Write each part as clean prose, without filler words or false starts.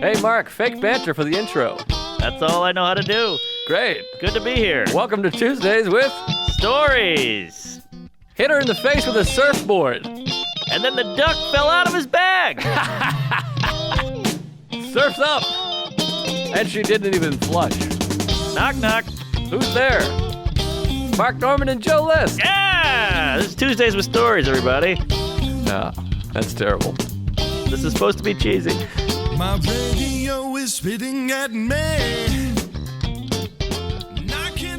Hey, Mark, fake banter for the intro. That's all I know how to do. Great. Good to be here. Welcome to Tuesdays with Stories. Hit her in the face with a surfboard. And then the duck fell out of his bag. Surf's up. And she didn't even flush. Knock, knock. Who's there? Mark Norman and Joe List. Yeah! This is Tuesdays with Stories, everybody. No, that's terrible. This is supposed to be cheesy. My radio is spitting at me.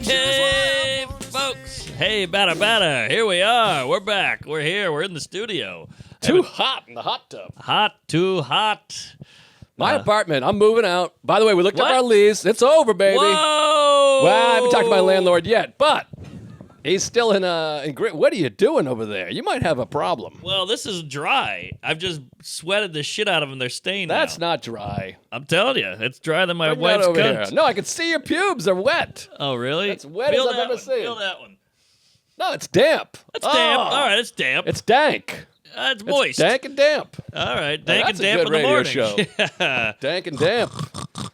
Hey, folks. Hey, batter. Here we are. We're back. We're here. We're in the studio. Too hot in the hot tub. Too hot. My apartment, I'm moving out. By the way, we looked What? up our lease. It's over, baby. Whoa! Well, I haven't talked to my landlord yet, but he's still in what are you doing over there? You might have a problem. Well, this is dry. I've just sweated the shit out of them. They're stained That's now. not dry. I'm telling you, it's drier than my Bring that wife's over cunt. here. No, I can see your pubes. They're wet. Oh, really? That's wet Feel as I've that ever one. seen. Feel that one. No, it's damp. It's damp. Oh. All right, it's damp. It's dank. It's moist. It's dank and damp. All right, dank and that's a damp good in the radio morning. show. Yeah. Dank and damp.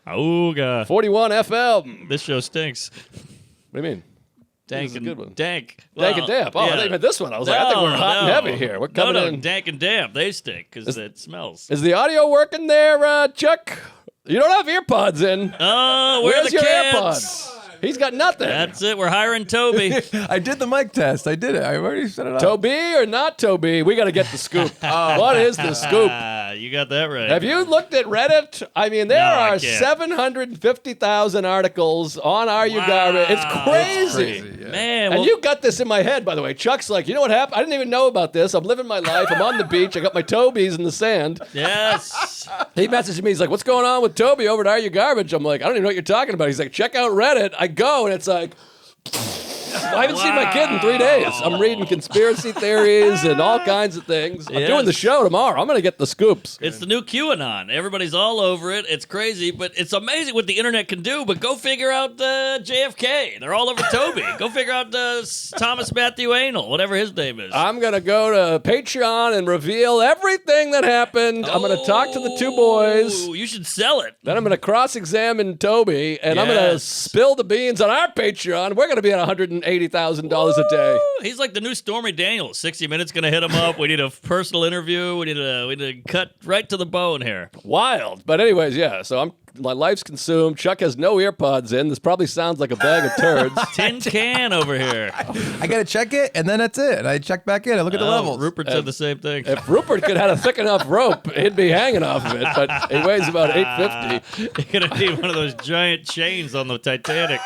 Oh, God. 41 FM. This show stinks. What do you mean? Dank is a and good one. dank. Dank and damp. Oh, I thought you meant this one. I was like, I think we're hot and heavy here. We're coming in. Dank and damp. They stink because it smells. Is the audio working there, Chuck? You don't have ear pods in. Oh, where are Where's the your kids? AirPods? He's got nothing. That's it. We're hiring Toby. I did the mic test. I did it. I already set it up. Toby or not Toby? We got to get the scoop. What is the scoop? You got that right. Have you looked at Reddit? I mean, there No, I are can't. 750,000 articles on Are You Garbage. It's crazy. Crazy, yeah. Man, And well, you got this in my head, by the way. Chuck's like, you know what happened? I didn't even know about this. I'm living my life. I'm on the beach. I got my Tobies in the sand. yes. He messaged me. He's like, what's going on with Toby over at Are You Garbage? I'm like, I don't even know what you're talking about. He's like, check out Reddit. I go, and it's like, I haven't seen my kid in 3 days. I'm reading conspiracy theories and all kinds of things. I'm doing the show tomorrow. I'm going to get the scoops. It's the new QAnon. Everybody's all over it. It's crazy, but it's amazing what the internet can do. But go figure out JFK. They're all over Toby. Go figure out Thomas Matthew Anal, whatever his name is. I'm going to go to Patreon and reveal everything that happened. I'm going to talk to the two boys. You should sell it. Then I'm going to cross-examine Toby, and I'm going to Yes. spill the beans on our Patreon. We're going to be at $180,000 a day. He's like the new Stormy Daniels. 60 Minutes going to hit him up. We need a personal interview. We need to cut right to the bone here. Wild. But anyways, yeah, so my life's consumed. Chuck has no ear pods in. This probably sounds like a bag of turds. Tin can over here. I got to check it, and then that's it. I check back in. I look at the levels. Rupert said the same thing. If Rupert could have a thick enough rope, he'd be hanging off of it, but he weighs about 850. You're going to need one of those giant chains on the Titanic.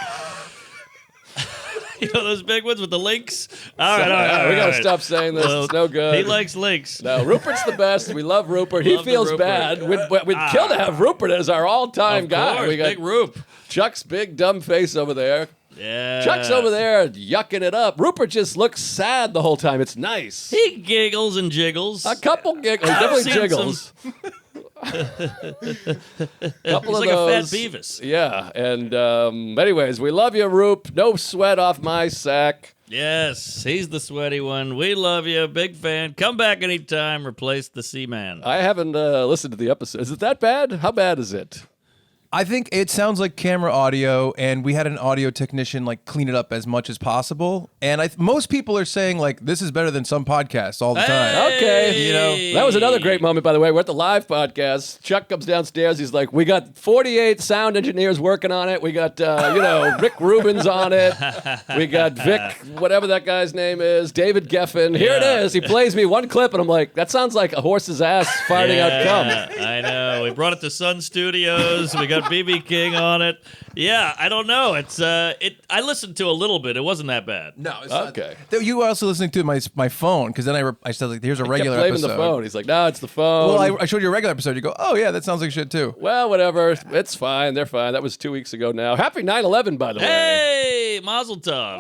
You know those big ones with the links? All right. We got to stop saying this. Well, it's no good. He likes links. No, Rupert's the best. We love Rupert. He Love the feels Rupert. bad. We'd kill to have Rupert as our all-time Of guy. course, We got big Rupe. Chuck's big dumb face over there. Yeah. Chuck's over there yucking it up. Rupert just looks sad the whole time. It's nice. He giggles and jiggles. A couple giggles. I've Definitely seen jiggles. Couple He's of like a fat those. Beavis. Yeah. And anyways, we love you, Rupe. No sweat off my sack. Yes, he's the sweaty one. We love you. Big fan. Come back anytime. Replace the Seaman. I haven't listened to the episode. Is it that bad? How bad is it? I think it sounds like camera audio, and we had an audio technician like clean it up as much as possible. And most people are saying like this is better than some podcasts all the time. Okay. You know, That was another great moment, by the way. We're at the live podcast. Chuck comes downstairs. He's like, we got 48 sound engineers working on it. We got, Rick Rubin's on it. We got Vic, whatever that guy's name is, David Geffen. Here it is. He plays me one clip, and I'm like, that sounds like a horse's ass farting out cum. I know. We brought it to Sun Studios. We got BB King on it. Yeah, I don't know. It's I listened to a little bit. It wasn't that bad. no, it's Okay. not. You were also listening to my phone because then I said like, here's a regular Kept blaming episode. the phone. He's like, no, it's the phone. Well, I showed you a regular episode. You go, oh yeah, that sounds like shit too. Well, whatever. It's fine. They're fine. That was 2 weeks ago now. Happy 9/11, by the way. Hey, Mazel Tov.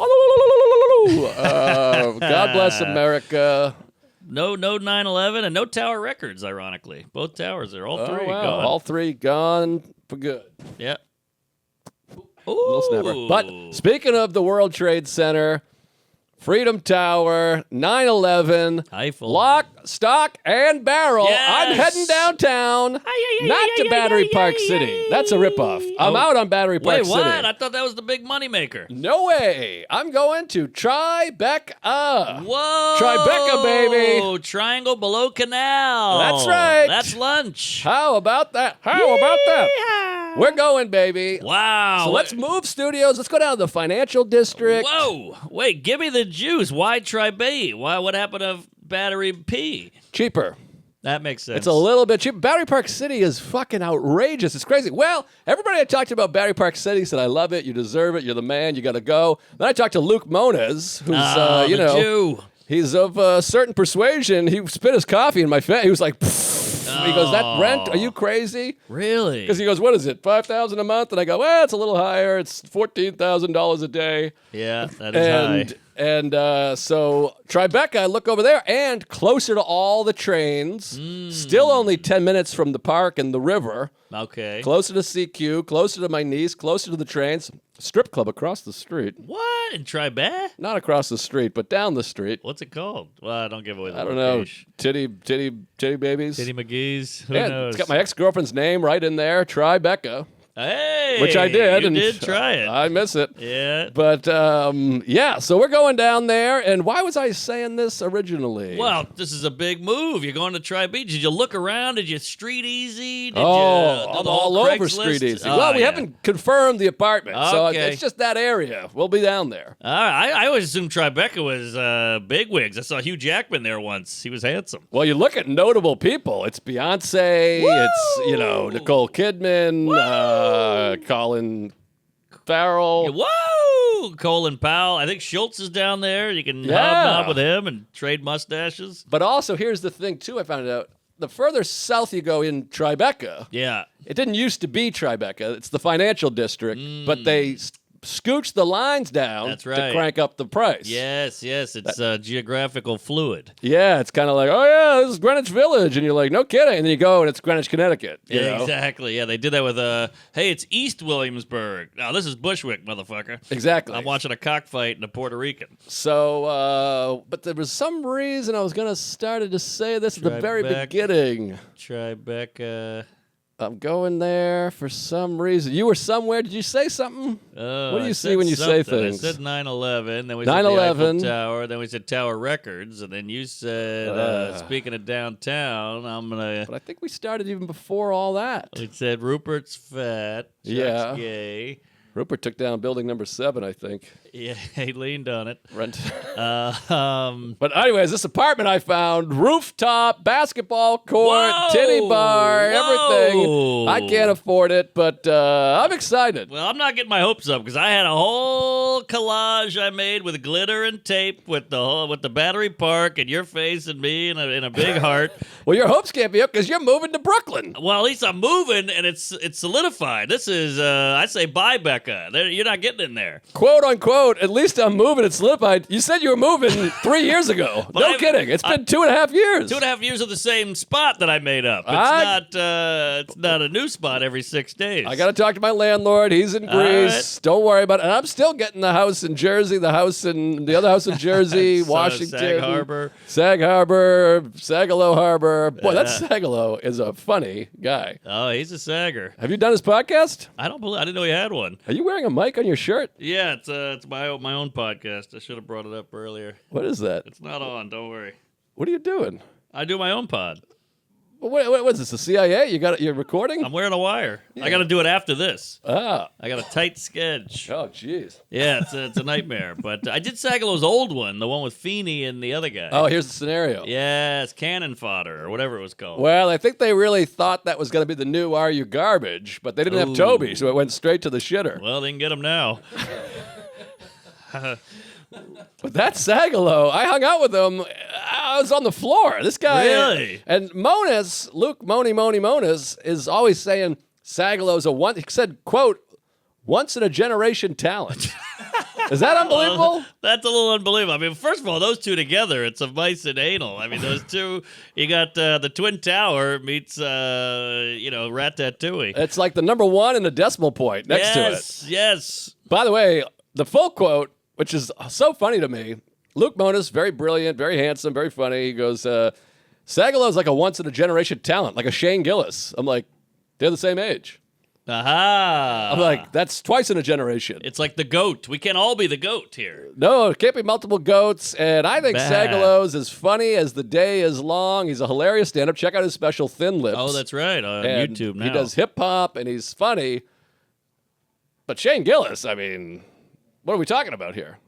God bless America. No 9/11 and no Tower Records, ironically. Both towers are all three Oh, wow. gone. All three gone for good. Yeah. Little snapper. But speaking of the World Trade Center, Freedom Tower, 9/11, Eiffel. lock, stock, and barrel. Yes. I'm heading downtown, not to Battery Park City. That's a ripoff. I'm out on Battery Park Wait, City. what? I thought that was the big moneymaker. No way. I'm going to Tribeca. Whoa. Tribeca, baby. Triangle below canal. That's right. That's lunch. How about that? We're going, baby. Wow. So let's move studios. Let's go down to the financial district. Whoa. Wait, give me the juice. Why Tribe? Why? What happened to Battery P? Cheaper. That makes sense. It's a little bit cheap. Battery Park City is fucking outrageous. It's crazy. Well, everybody I talked to about Battery Park City said, I love it. You deserve it. You're the man. You got to go. Then I talked to Luke Moniz, who's, the Jew. he's of a certain persuasion. He spit his coffee in my face. He was like, he goes, that rent? Are you crazy? Really? Because he goes, what is it, $5,000 a month? And I go, well, it's a little higher. It's $14,000 a day. Yeah, that is high. And so Tribeca, I look over there, and closer to all the trains. Still only 10 minutes from the park and the river. Okay. Closer to CQ, closer to my niece, closer to the trains. Strip club across the street. What? In Tribe? Not across the street, but down the street. What's it called? Well, don't give away the I don't know. location. Titty babies. Titty McGee's? Who Yeah, knows? it's got my ex-girlfriend's name right in there, Tribeca. Hey! Which I did. You and did try it. I miss it. Yeah. But, yeah, so we're going down there. And why was I saying this originally? Well, this is a big move. You're going to Tri Beach. Did you look around? Did you street easy? Did I'm you all over Street Easy. Well, we haven't confirmed the apartment, so Okay. it's just that area. We'll be down there. All right. I always assumed Tribeca was bigwigs. I saw Hugh Jackman there once. He was handsome. Well, you look at notable people. It's Beyonce. It's, Nicole Kidman, Colin Farrell. Whoa! Colin Powell. I think Schultz is down there. You can hobnob with him and trade mustaches. But also, here's the thing, too, I found out. The further south you go in Tribeca, Yeah. it didn't used to be Tribeca. It's the financial district, but they scooched the lines down That's right. to crank up the price. Yes. It's geographical fluid. Yeah, it's kind of like, oh, yeah, this is Greenwich Village. And you're like, no kidding. And then you go, and it's Greenwich, Connecticut. you know? Exactly. Yeah, they did that with, hey, it's East Williamsburg. Now, this is Bushwick, motherfucker. Exactly. I'm watching a cockfight in a Puerto Rican. So, but there was some reason I was going to started to say this at the very beginning. Tribeca. I'm going there for some reason. You were somewhere. Did you say something? What do you I see said when you say something. things? I said 9/11, then we said the 9/11. Eiffel Tower, then we said Tower Records, and then you said, speaking of downtown, I'm going to... But I think we started even before all that. We said Rupert's fat, Chuck's Yeah. gay. Rupert took down building number 7, I think. Yeah, he leaned on it. Rent. Um, But anyways, this apartment I found, rooftop, basketball court, Whoa! titty bar, Whoa! everything. I can't afford it, but I'm excited. well, I'm not getting my hopes up because I had a whole collage I made with glitter and tape with the Battery Park and your face and me in a big heart. Well, your hopes can't be up because you're moving to Brooklyn. Well, at least I'm moving and it's solidified. This is I say bye, Becca. You're not getting in there. Quote unquote, at least I'm moving. It's solidified. You said you were moving 3 years ago. No kidding. It's been 2.5 years. 2.5 years of the same spot that I made up. It's not a new spot every 6 days. I got to talk to my landlord. He's in Greece. Don't worry about it. And I'm still getting the house in Jersey, the other house in Jersey, Washington. Sag Harbor. Sag Harbor, Sagalo Harbor. Boy, that Sagalo is a funny guy. Oh, he's a sagger. Have you done his podcast? I didn't know he had one. Are you wearing a mic on your shirt? Yeah, it's my own podcast. I should have brought it up earlier. What is that? It's not on. Don't worry. What are you doing? I do my own pod. What is this, the CIA? You're recording? I'm wearing a wire. I got to do it after this. Ah. I got a tight sketch. Oh, jeez. Yeah, it's a nightmare. But I did Sagalo's old one, the one with Feeney and the other guy. Oh, here's the scenario. Yeah, it's Cannon Fodder or whatever it was called. Well, I think they really thought that was going to be the new Are You Garbage, but they didn't have Toby, so it went straight to the shitter. Well, they can get him now. But that Sagalo, I hung out with him. I was on the floor. This guy. Really? And Moniz, Luke Moniz, is always saying Sagalo's he said, quote, once in a generation talent. Is that unbelievable? That's a little unbelievable. I mean, first of all, those two together, it's a mice and anal. I mean, those two, you got the Twin Tower meets, Ratatouille. It's like the number 1 and a decimal point next to it. Yes. By the way, the full quote, which is so funny to me, Luke Monas, very brilliant, very handsome, very funny. He goes, Sagalow's like a once-in-a-generation talent, like a Shane Gillis. I'm like, they're the same age. Aha. I'm like, that's twice in a generation. It's like the goat. We can't all be the goat here. No, it can't be multiple goats. And I think Bad. Sagalow's as funny as the day is long. He's a hilarious stand-up. Check out his special, Thin Lips. Oh, that's right. On And YouTube now. He does hip-hop, and he's funny. But Shane Gillis, I mean, what are we talking about here?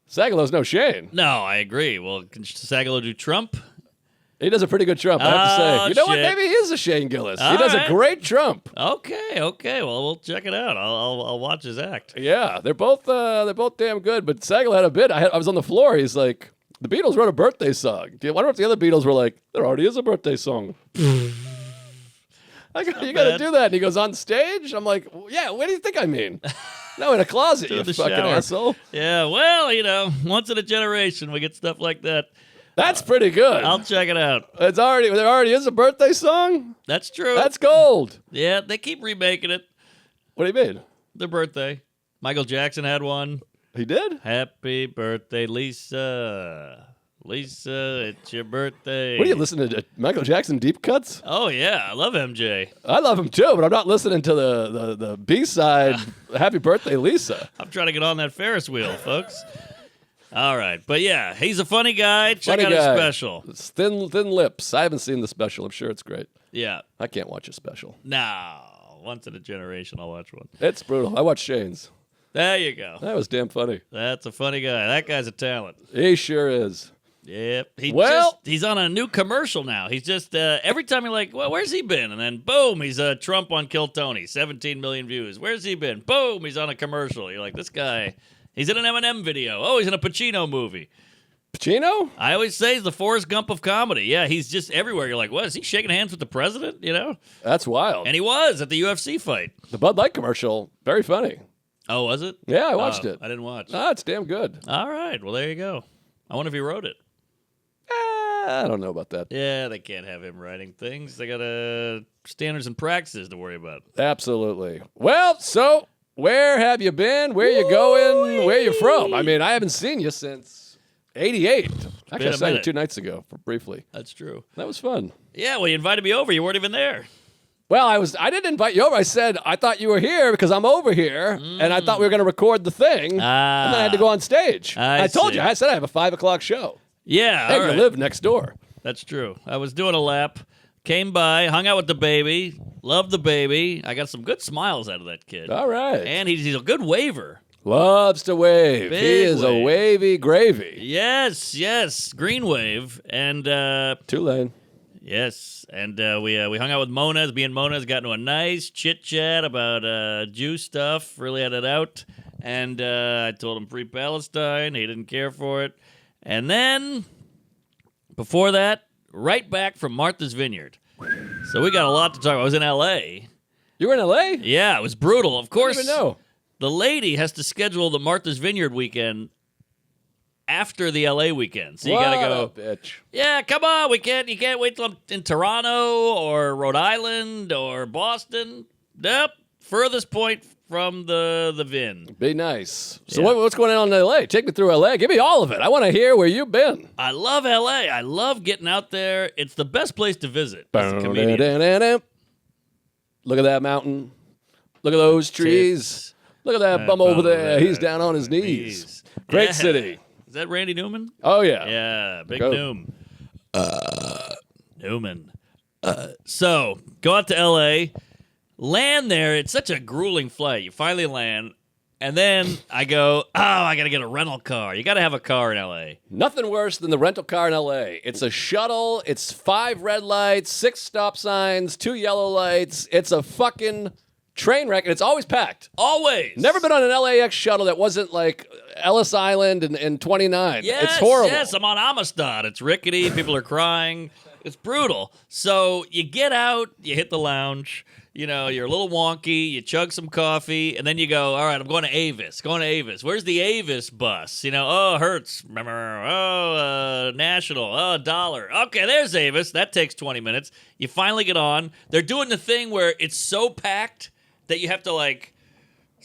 Sagalow's no Shane. No, I agree. Well, can Sagalow do Trump? He does a pretty good Trump, I have to say. Oh, You know what? shit. Maybe he is a Shane Gillis. He All does right. a great Trump. Okay. Well, we'll check it out. I'll watch his act. Yeah, they're both damn good. But Sagalow had a bit. I was on the floor. He's like, the Beatles wrote a birthday song. I wonder if the other Beatles were like, there already is a birthday song. I go, you got to bad. do that. And he goes on stage. I'm like, well, yeah. What do you think I mean? No, in a closet, you the fucking shower. asshole. Yeah. Well, once in a generation we get stuff like that. That's pretty good. I'll check it out. There already is a birthday song. That's true. That's gold. Yeah. They keep remaking it. What do you mean? Their birthday. Michael Jackson had one. He did? Happy birthday, Lisa. Lisa, it's your birthday. What are you listening to? Michael Jackson deep cuts? Oh, yeah. I love MJ. I love him too, but I'm not listening to the B-side Happy Birthday, Lisa. I'm trying to get on that Ferris wheel, folks. All right. But, yeah, he's a funny guy. Check Funny out his guy. special. It's Thin Lips. I haven't seen the special. I'm sure it's great. Yeah. I can't watch a special. No. Once in a generation, I'll watch one. It's brutal. I watched Shane's. There you go. That was damn funny. That's a funny guy. That guy's a talent. He sure is. Yep. Well- He's on a new commercial now. He's just, every time you're like, well, where's he been? And then, boom, he's Trump on Kill Tony, 17 million views. Where's he been? Boom, he's on a commercial. You're like, this guy, he's in an Eminem video. Oh, he's in a Pacino movie. Pacino? I always say he's the Forrest Gump of comedy. Yeah, he's just everywhere. You're like, what, is he shaking hands with the president? That's wild. And he was at the UFC fight. The Bud Light commercial, very funny. Oh, was it? Yeah, I watched it. I didn't watch. Ah, it's damn good. All right, well, there you go. I wonder if he wrote it. I don't know about that. Yeah, they can't have him writing things. They got standards and practices to worry about. Absolutely. Well, so where have you been? Where you going? Where you from? I mean, I haven't seen you since '88. Actually, I a saw you minute. 2 nights ago, briefly. That's true. That was fun. Yeah, well, you invited me over. You weren't even there. Well, I didn't invite you over. I said I thought you were here because I'm over here, and I thought we were going to record the thing, and then I had to go on stage. I told see. you. I said I have a 5 o'clock show. Yeah, Hey, all you right. live next door. That's true. I was doing a lap, came by, hung out with the baby, loved the baby. I got some good smiles out of that kid. All right. And he's a good waver. Loves to wave. Big He is a wave. wavy gravy. Yes, green wave. And Tulane. yes, and we hung out with Mona. Me and Mona got into a nice chit chat about Jew stuff. Really had it out, and I told him free Palestine. He didn't care for it, and then before that, right back from Martha's Vineyard. So we got a lot to talk about. I was in L.A. You were in L.A.? Yeah, it was brutal. Of I course, didn't even know. the lady has to schedule the Martha's Vineyard weekend after the L.A. weekend, so you got to What go. a bitch. Yeah, come on. You can't wait till I'm in Toronto or Rhode Island or Boston. Nope. Furthest point from the Vin. Be nice. So Yeah. what's going on in L.A.? Take me through L.A. Give me all of it. I want to hear where you've been. I love L.A. I love getting out there. It's the best place to visit as a comedian. Look at that mountain. Look at those trees. Tits. Look at that bum over there. He's down on his knees. Great Yeah. city. Is that Randy Newman? Oh, yeah. Yeah, big Go. Noom. Newman. So, go out to L.A., land there. It's such a grueling flight. You finally land, and then I go, I got to get a rental car. You got to have a car in L.A. Nothing worse than the rental car in L.A. It's a shuttle. It's 5 red lights, 6 stop signs, 2 yellow lights. It's a fucking train wreck, and it's always packed. Always. Never been on an LAX shuttle that wasn't like Ellis Island and 29. Yes, it's horrible. Yes, I'm on Amistad. It's rickety. People are crying. It's brutal. So you get out, you hit the lounge. You know, you're a little wonky. You chug some coffee, and then you go, all right, I'm going to Avis. Where's the Avis bus? You know, oh, Hertz. Oh, National. Oh, Dollar. Okay, there's Avis. That takes 20 minutes. You finally get on. They're doing the thing where it's so packed that you have to, like,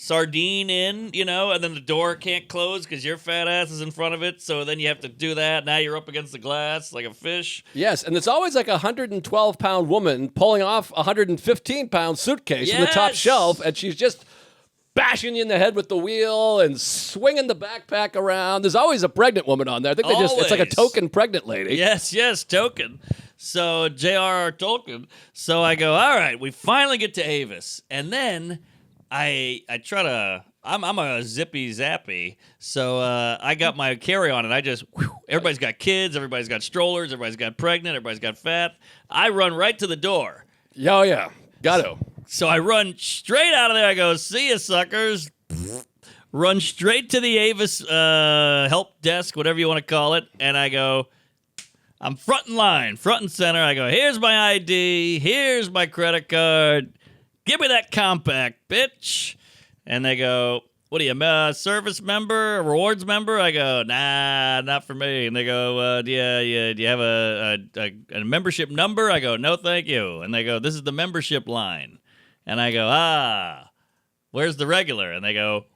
sardine in, and then the door can't close because your fat ass is in front of it. So then you have to do that. Now you're up against the glass like a fish. Yes, and it's always like a 112-pound woman pulling off a 115-pound suitcase from the top Yes. shelf, and she's just bashing you in the head with the wheel and swinging the backpack around. There's always a pregnant woman on there. I think it's like a Always. token pregnant lady. Yes, Tolkien. So J.R.R. Tolkien. So I go, all right, we finally get to Avis. And then I try to, I'm a zippy zappy. So I got my carry-on and I just, everybody's got kids, everybody's got strollers, everybody's got pregnant, everybody's got fat. I run right to the door. Oh, yeah. Got to. So I run straight out of there. I go, see ya, suckers. Run straight to the Avis help desk, whatever you want to call it. And I go, I'm front and center. I go, here's my ID. Here's my credit card. Give me that compact, bitch. And they go, what are you, a service member, a rewards member? I go, nah, not for me. And they go, do you have a membership number? I go, no, thank you. And they go, this is the membership line. And I go, where's the regular? And they go,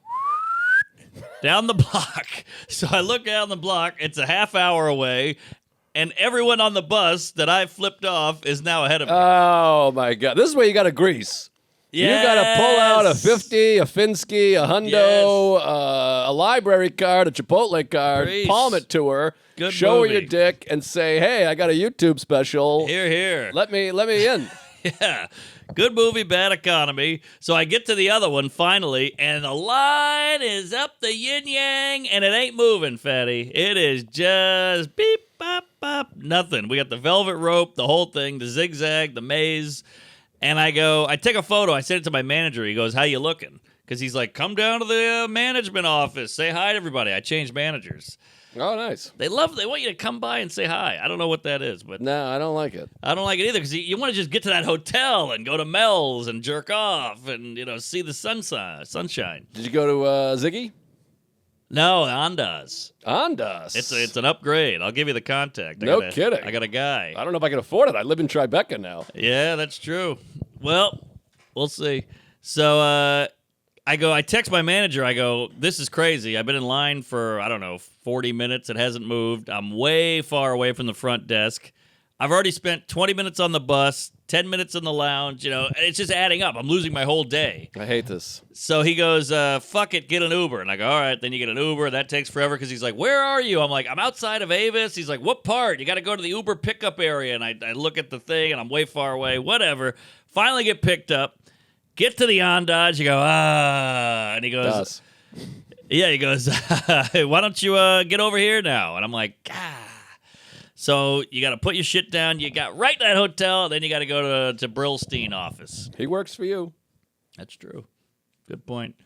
down the block. So I look down the block. It's a half hour away. And everyone on the bus that I flipped off is now ahead of me. Oh, my God. This is where you got to grease. You got to pull out a 50, a Finsky, a hundo, a library card, a Chipotle card, Grease. palm it to her, Good show movie. her your dick, and say, hey, I got a YouTube special. Here. Let me in. Yeah. Good movie, bad economy. So I get to the other one finally, and the line is up the yin-yang, and it ain't moving, fatty. It is just beep, bop, bop, nothing. We got the velvet rope, the whole thing, the zigzag, the maze. And I take a photo. I send it to my manager. He goes, how you looking? Because he's like, come down to the management office. Say hi to everybody. I changed managers. Oh, nice. They want you to come by and say hi. I don't know what that is, but No, I don't like it. I don't like it either because you want to just get to that hotel and go to Mel's and jerk off and, see the sunshine. Did you go to Ziggy? No, Andaz. Andas. It's an upgrade. I'll give you the contact. No kidding. I got a guy. I don't know if I can afford it. I live in Tribeca now. Yeah, that's true. Well, we'll see. So I text my manager. I go, this is crazy. I've been in line for, 40 minutes. It hasn't moved. I'm way far away from the front desk. I've already spent 20 minutes on the bus, 10 minutes in the lounge, and it's just adding up. I'm losing my whole day. I hate this. So he goes, fuck it, get an Uber. And I go, all right, then you get an Uber. That takes forever because he's like, where are you? I'm like, I'm outside of Avis. He's like, what part? You got to go to the Uber pickup area. And I look at the thing, and I'm way far away, whatever. Finally get picked up, get to the Ondage. You go, and he goes, Does. yeah, he goes, why don't you get over here now? And I'm like, So you got to put your shit down. You got right to that hotel. Then you got to go to Brillstein office. He works for you. That's true. Good point. I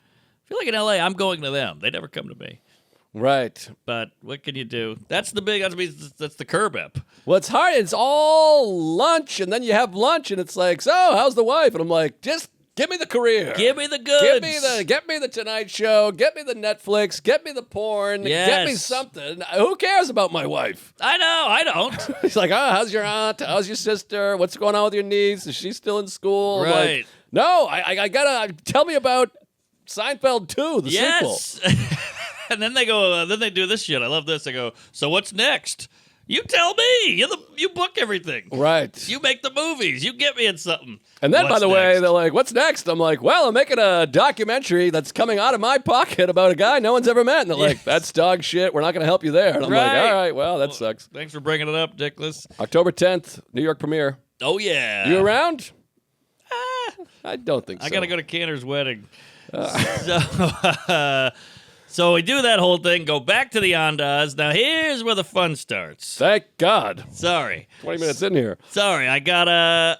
feel like in L.A., I'm going to them. They never come to me. Right. But what can you do? That's the curb ep. Well, it's hard. It's all lunch, and then you have lunch, and it's like, so how's the wife? And I'm like, just give me the career. Give me the goods. Get me the Tonight Show. Get me the Netflix. Get me the porn. Yes. Get me something. Who cares about my wife? I know. I don't. He's like, how's your aunt? How's your sister? What's going on with your niece? Is she still in school? I'm Right. like, no, I gotta tell me about Seinfeld 2, the sequel. Yes. And then they go. Then they do this shit. I love this. They go, so what's next? You tell me. You book everything. Right. You make the movies. You get me in something. And then, by What's the way, next? they're like, what's next? I'm like, well, I'm making a documentary that's coming out of my pocket about a guy no one's ever met. And they're like, that's dog shit. We're not going to help you there. And I'm like, Right. all right, well, that sucks. Thanks for bringing it up, Dickless. October 10th, New York premiere. Oh, yeah. You around? I don't think so. I got to go to Canner's wedding. So we do that whole thing, go back to the Andaz. Now, here's where the fun starts. Thank God. Sorry. 20 minutes in here. Sorry. I got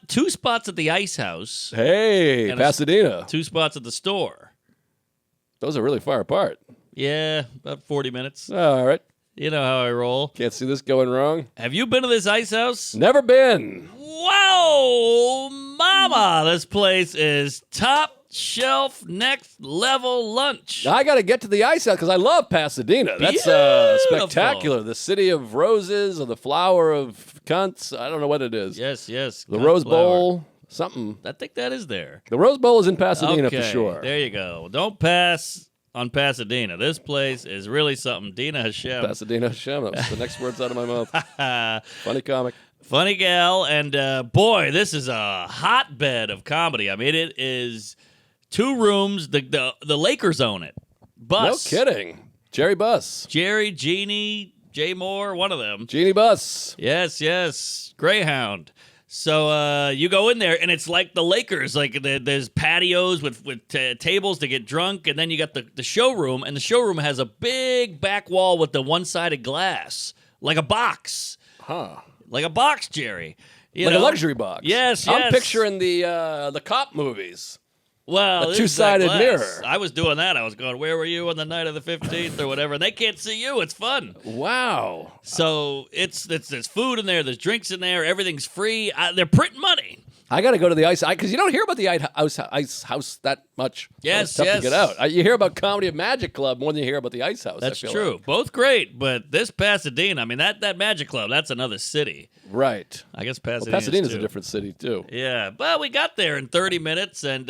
two spots at the Ice House, Hey, And Pasadena. 2 spots at the store. Those are really far apart. Yeah, about 40 minutes. All right. You know how I roll. Can't see this going wrong. Have you been to this Ice House? Never been. Wow, mama, this place is top shelf, next level lunch. I got to get to the Ice House because I love Pasadena. That's Beautiful. spectacular. The city of roses or the flower of cunts. I don't know what it is. Yes. The Rose Bowl. Something. I think that is there. The Rose Bowl is in Pasadena Okay, for sure. there you go. Don't pass on Pasadena. This place is really something. Dina Hashem. Pasadena Hashem. That was the next words out of my mouth. Funny comic. Funny gal, and boy, this is a hotbed of comedy. I mean, it is 2 rooms. The Lakers own it. Bus. No kidding. Jerry Buss. Jerry, Jeannie, Jay Moore, one of them. Jeannie Buss. Yes. Greyhound. So you go in there, and it's like the Lakers. Like there's patios with tables to get drunk, and then you got the showroom, and the showroom has a big back wall with the one-sided glass, like a box. Huh. Like a box, Jerry. You Like know? a luxury box. Yes. I'm picturing the cop movies. Well, a this is two-sided that glass. mirror. I was doing that. I was going, where were you on the night of the 15th or whatever? And they can't see you. It's fun. Wow. So there's food in there. There's drinks in there. Everything's free. They're printing money. I got to go to the ice because you don't hear about the ice house that much. Yes, it's tough yes. to get out. You hear about Comedy of Magic Club more than you hear about the ice house. That's I feel true. like. Both great, but this Pasadena, I mean, that Magic Club, that's another city. Right. I guess Well, Pasadena. Pasadena's a different city too. Yeah, but we got there in 30 minutes and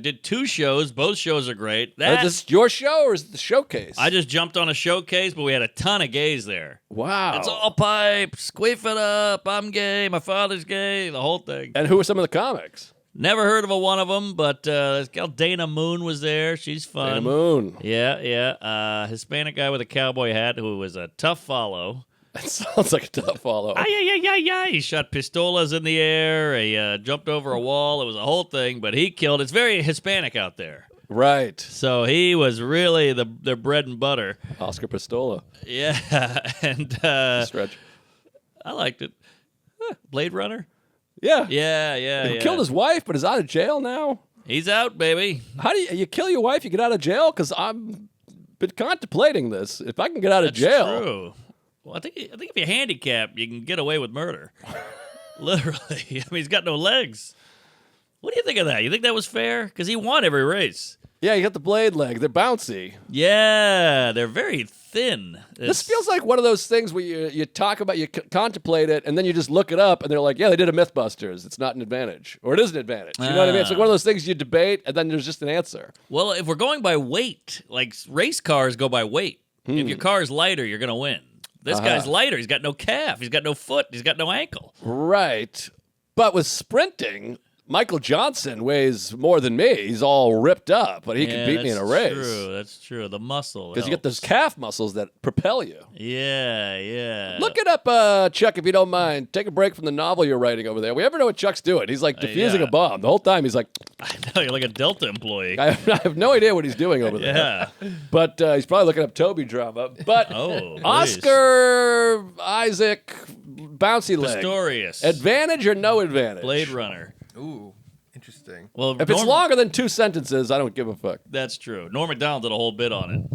did 2 shows. Both shows are great. Is this your show or is it the showcase? I just jumped on a showcase, but we had a ton of gays there. Wow. It's all pipes, squeef it up, I'm gay, my father's gay, the whole thing. And who are some of the comics? Never heard of one of them, but this gal Dana Moon was there. She's fun. Dana Moon. Yeah. Hispanic guy with a cowboy hat who was a tough follow. That sounds like a tough follow. Ay. He shot pistolas in the air. He jumped over a wall. It was a whole thing, but he killed. It's very Hispanic out there. Right. So he was really their bread and butter. Oscar Pistola. Yeah, and Stretch. I liked it. Blade Runner? Yeah. Yeah. He killed his wife, but is out of jail now. He's out, baby. How do you kill your wife? You get out of jail? Because I'm been contemplating this. If I can get out of That's jail, true. Well, I think if you're handicapped, you can get away with murder. Literally. I mean, he's got no legs. What do you think of that? You think that was fair? Because he won every race. yeah, you got the blade leg. They're bouncy. Yeah, they're very thin. This feels like one of those things where you talk about, you contemplate it, and then you just look it up, and they're like, yeah, they did a Mythbusters. It's not an advantage. Or it is an advantage. You know what I mean? It's like one of those things you debate, and then there's just an answer. Well, if we're going by weight, like race cars go by weight. If your car is lighter, you're going to win. This guy's lighter. He's got no calf. He's got no foot. He's got no ankle. Right. But with sprinting, Michael Johnson weighs more than me. He's all ripped up, but he can beat me in a race. That's true. The muscle. Because you get those calf muscles that propel you. Yeah. Look it up, Chuck, if you don't mind. Take a break from the novel you're writing over there. We ever know what Chuck's doing? He's like defusing yeah. a bomb. The whole time he's like, I know, you're like a Delta employee. I have no idea what he's doing over there. Yeah. But he's probably looking up Toby drama. But Oh, Oscar Isaac Bouncy Leg. Pistorius. Advantage or no advantage? Blade Runner. Ooh, interesting. Well, If it's longer than 2 sentences, I don't give a fuck. That's true. Norm Macdonald did a whole bit on it.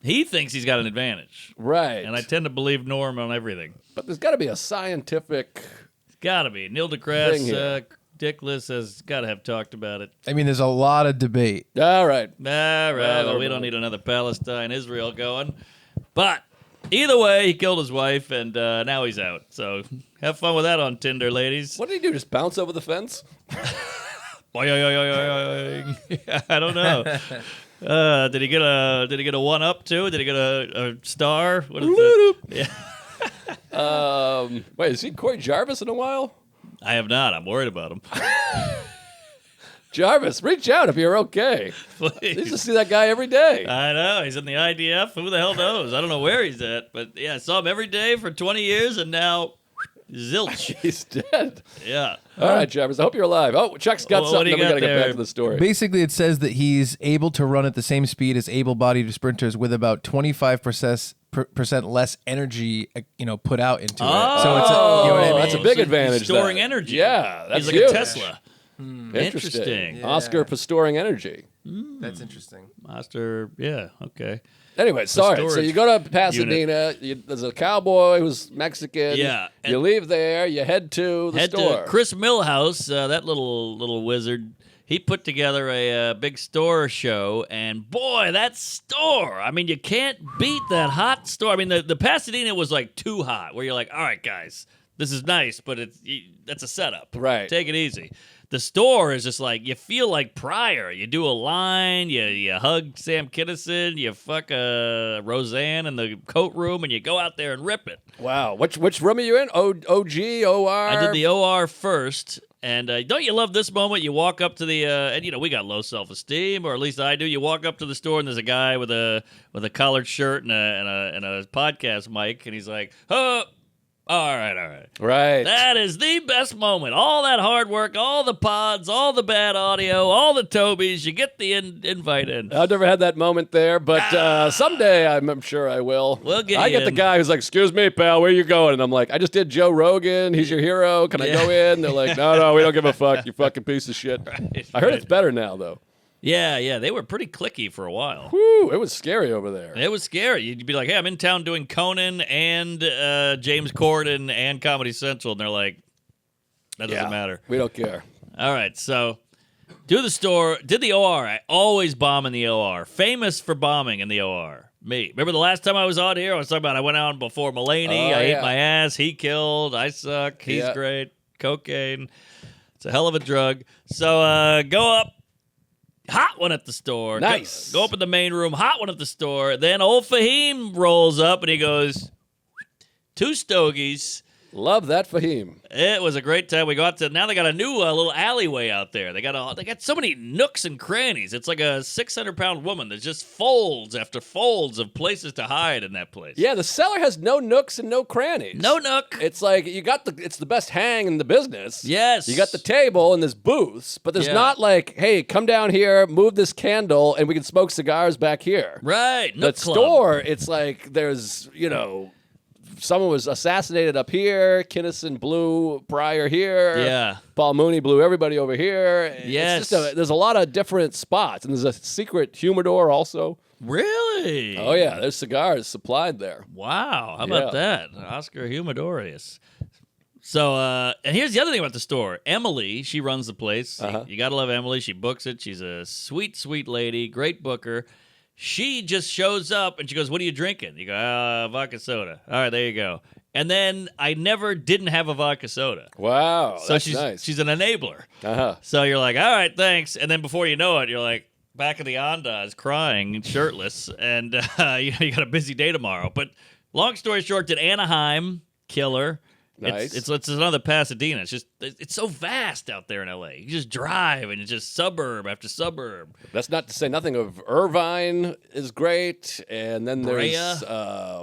He thinks he's got an advantage. Right. And I tend to believe Norm on everything. But there's got to be a scientific... It's got to be. Neil Thing deGrasse here. Dickless has got to have talked about it. I mean, there's a lot of debate. All right. All right, well, we don't need another Palestine-Israel going. But either way, he killed his wife, and now he's out. So have fun with that on Tinder, ladies. What did he do? Just bounce over the fence? Boing. I don't know. Did he get a 1-up too? Did he get a star? What is that? Yeah. Wait, has he seen Corey Jarvis in a while? I have not. I'm worried about him. Jarvis, reach out if you're okay. I used to Please. see that guy every day. I know. He's in the IDF. Who the hell knows? I don't know where he's at. But yeah, I saw him every day for 20 years, and now zilch. He's dead. Yeah. All right, Jarvis, I hope you're alive. Oh, Chuck's got Well, what do something, you then we got to got get back there? to the story. Basically, it says that he's able to run at the same speed as able-bodied sprinters with about 25% less energy, put out into it. So it's you know what I mean? That's a big So advantage. he's storing then. energy. Yeah, that's He's like huge. a Tesla. Interesting. Oscar for storing energy. That's interesting. Master. Yeah. Okay. Anyway, sorry. So storage you go to Pasadena. There's a cowboy who's Mexican. Yeah, You leave there. You head to the Head store. to Chris Millhouse, that little wizard. He put together a big store show, and boy, that store! I mean, you can't beat that hot store. I mean, the Pasadena was like too hot, where you're like, all right, guys, this is nice, but that's a setup. Right. Take it easy. The store is just like, you feel like Pryor. You do a line, you hug Sam Kinison, you fuck Roseanne in the coat room, and you go out there and rip it. Wow. Which room are you in? OG, OR? I did the OR first, and don't you love this moment? You walk up to the, and we got low self-esteem, or at least I do. You walk up to the store, and there's a guy with a collared shirt and a podcast mic, and he's like, oh. All right. Right. That is the best moment. All that hard work, all the pods, all the bad audio, all the Tobys. You get the invite in. I've never had that moment there, but someday I'm sure I will. We'll get I you get the in. guy who's like, excuse me, pal, where you going? And I'm like, I just did Joe Rogan. He's your hero. Can I go in? They're like, no, we don't give a fuck. You fucking piece of shit. Right, I heard it's better now, though. Yeah. They were pretty cliquey for a while. Whew, it was scary over there. It was scary. You'd be like, hey, I'm in town doing Conan and James Corden and Comedy Central. And they're like, that doesn't matter. We don't care. All right, so did the OR. I always bomb in the OR. Famous for bombing in the OR. Me. Remember the last time I was on here? I was talking about I went out before Mulaney. I ate my ass. He killed. I suck. He's great. Cocaine. It's a hell of a drug. So go up. Hot one at the store. Nice. Go up in the main room. Hot one at the store. Then old Fahim rolls up and he goes, 2 stogies. Love that Fahim. It was a great time. We got to now. They got a new little alleyway out there. They got so many nooks and crannies. It's like a 600-pound woman. There's just folds after folds of places to hide in that place. Yeah, the cellar has no nooks and no crannies. No nook. It's like it's the best hang in the business. Yes. You got the table and there's booths, but there's not like, hey, come down here, move this candle, and we can smoke cigars back here. Right. The Nook club. store, it's like there's, someone was assassinated up here. Kinison blew Pryor here. Yeah. Paul Mooney blew everybody over here. Yes. It's just there's a lot of different spots, and there's a secret humidor also. Really? Oh yeah, there's cigars supplied there. Wow. How about that? Oscar Humidorius. So, and here's the other thing about the store. Emily, she runs the place. You got to love Emily. She books it. She's a sweet, sweet lady. Great booker. She just shows up and she goes, what are you drinking? You go, vodka soda. All right, there you go. And then I never didn't have a vodka soda. Wow, So that's nice. she's an enabler. So you're like, all right, thanks. And then before you know it, you're like, back in the Andaz crying, shirtless, and you got a busy day tomorrow. But long story short, did Anaheim, killer. Nice. It's another Pasadena. It's so vast out there in LA. You just drive and it's just suburb after suburb. That's not to say nothing of Irvine is great, and then there's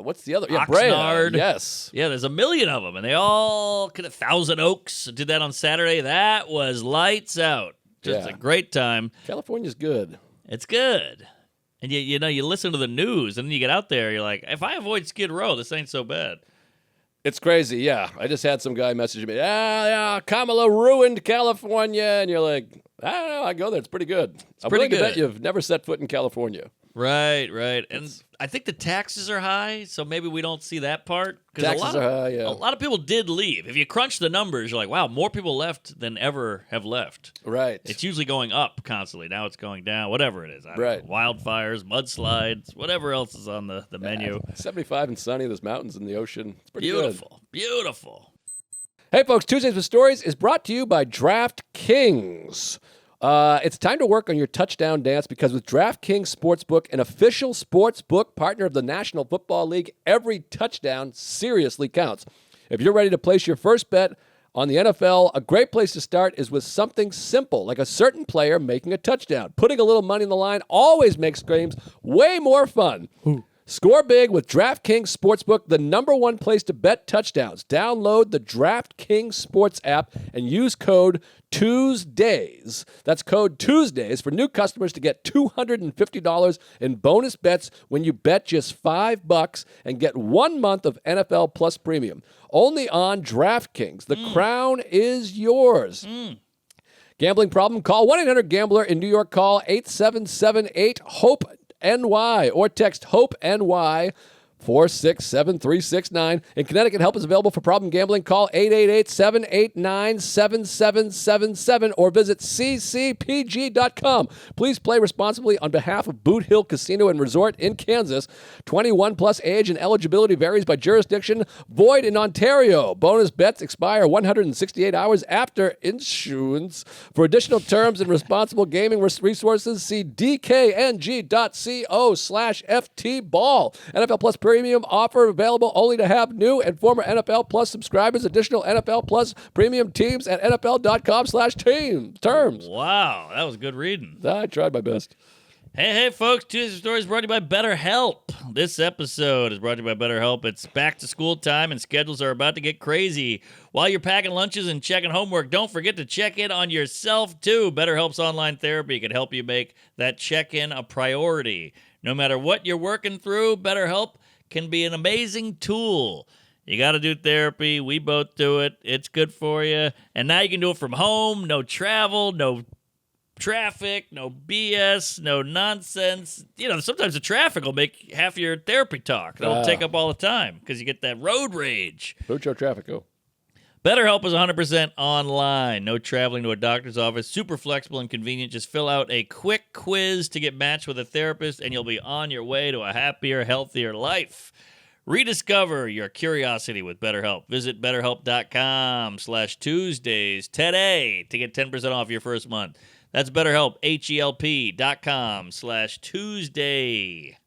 what's the other? Yeah, Oxnard. Brea. Yes. Yeah, there's a million of them, and they all could have Thousand Oaks. Did that on Saturday. That was lights out. Just a great time. California's good. It's good. And you listen to the news, and then you get out there, you're like, if I avoid Skid Row, this ain't so bad. It's crazy, yeah. I just had some guy message me, Kamala ruined California, and you're like, I don't know, I go there, it's pretty good. I'm pretty willing to good. bet you've never set foot in California. Right. And I think the taxes are high, so maybe we don't see that part. Taxes are high, yeah. A lot of people did leave. If you crunch the numbers, you're like, wow, more people left than ever have left. Right. It's usually going up constantly. Now it's going down, whatever it is. I don't Right. know, wildfires, mudslides, whatever else is on the menu. 75 and sunny, there's mountains in the ocean. It's pretty good. Beautiful. Hey, folks, Tuesdays with Stories is brought to you by DraftKings. It's time to work on your touchdown dance because with DraftKings Sportsbook, an official sportsbook partner of the National Football League, every touchdown seriously counts. If you're ready to place your first bet on the NFL, a great place to start is with something simple, like a certain player making a touchdown. Putting a little money on the line always makes games way more fun. Score big with DraftKings Sportsbook, the #1 place to bet touchdowns. Download the DraftKings Sports app and use code Tuesdays. That's code Tuesdays for new customers to get $250 in bonus bets when you bet just $5 and get 1 month of NFL Plus Premium. Only on DraftKings. The crown is yours. Gambling problem? Call 1-800-GAMBLER in New York. Call 877-8-HOPE-NY or text HOPE-NY 888-467-3669. In Connecticut, help is available for problem gambling. Call 888-789-7777 or visit ccpg.com. Please play responsibly on behalf of Boot Hill Casino and Resort in Kansas. 21 plus age and eligibility varies by jurisdiction. Void in Ontario. Bonus bets expire 168 hours after issuance. For additional terms and responsible gaming resources, see dkng.co/ftball. NFL Plus Premium offer available only to have new and former NFL Plus subscribers. Additional NFL Plus Premium teams at NFL.com/team terms. Wow, that was good reading. I tried my best. Hey, folks, Tuesday's Story is brought to you by BetterHelp. This episode is brought to you by BetterHelp. It's back to school time and schedules are about to get crazy. While you're packing lunches and checking homework, don't forget to check in on yourself, too. BetterHelp's online therapy can help you make that check-in a priority. No matter what you're working through, BetterHelp can be an amazing tool. You got to do therapy. We both do it. It's good for you. And now you can do it from home. No travel, no traffic, no BS, no nonsense. You know, sometimes the traffic will make half your therapy talk. That'll take up all the time because you get that road rage. Mucho traffico. BetterHelp is 100% online. No traveling to a doctor's office. Super flexible and convenient. Just fill out a quick quiz to get matched with a therapist, and you'll be on your way to a happier, healthier life. Rediscover your curiosity with BetterHelp. Visit BetterHelp.com/Tuesdays today to get 10% off your first month. That's BetterHelp, HELP.com/Tuesday.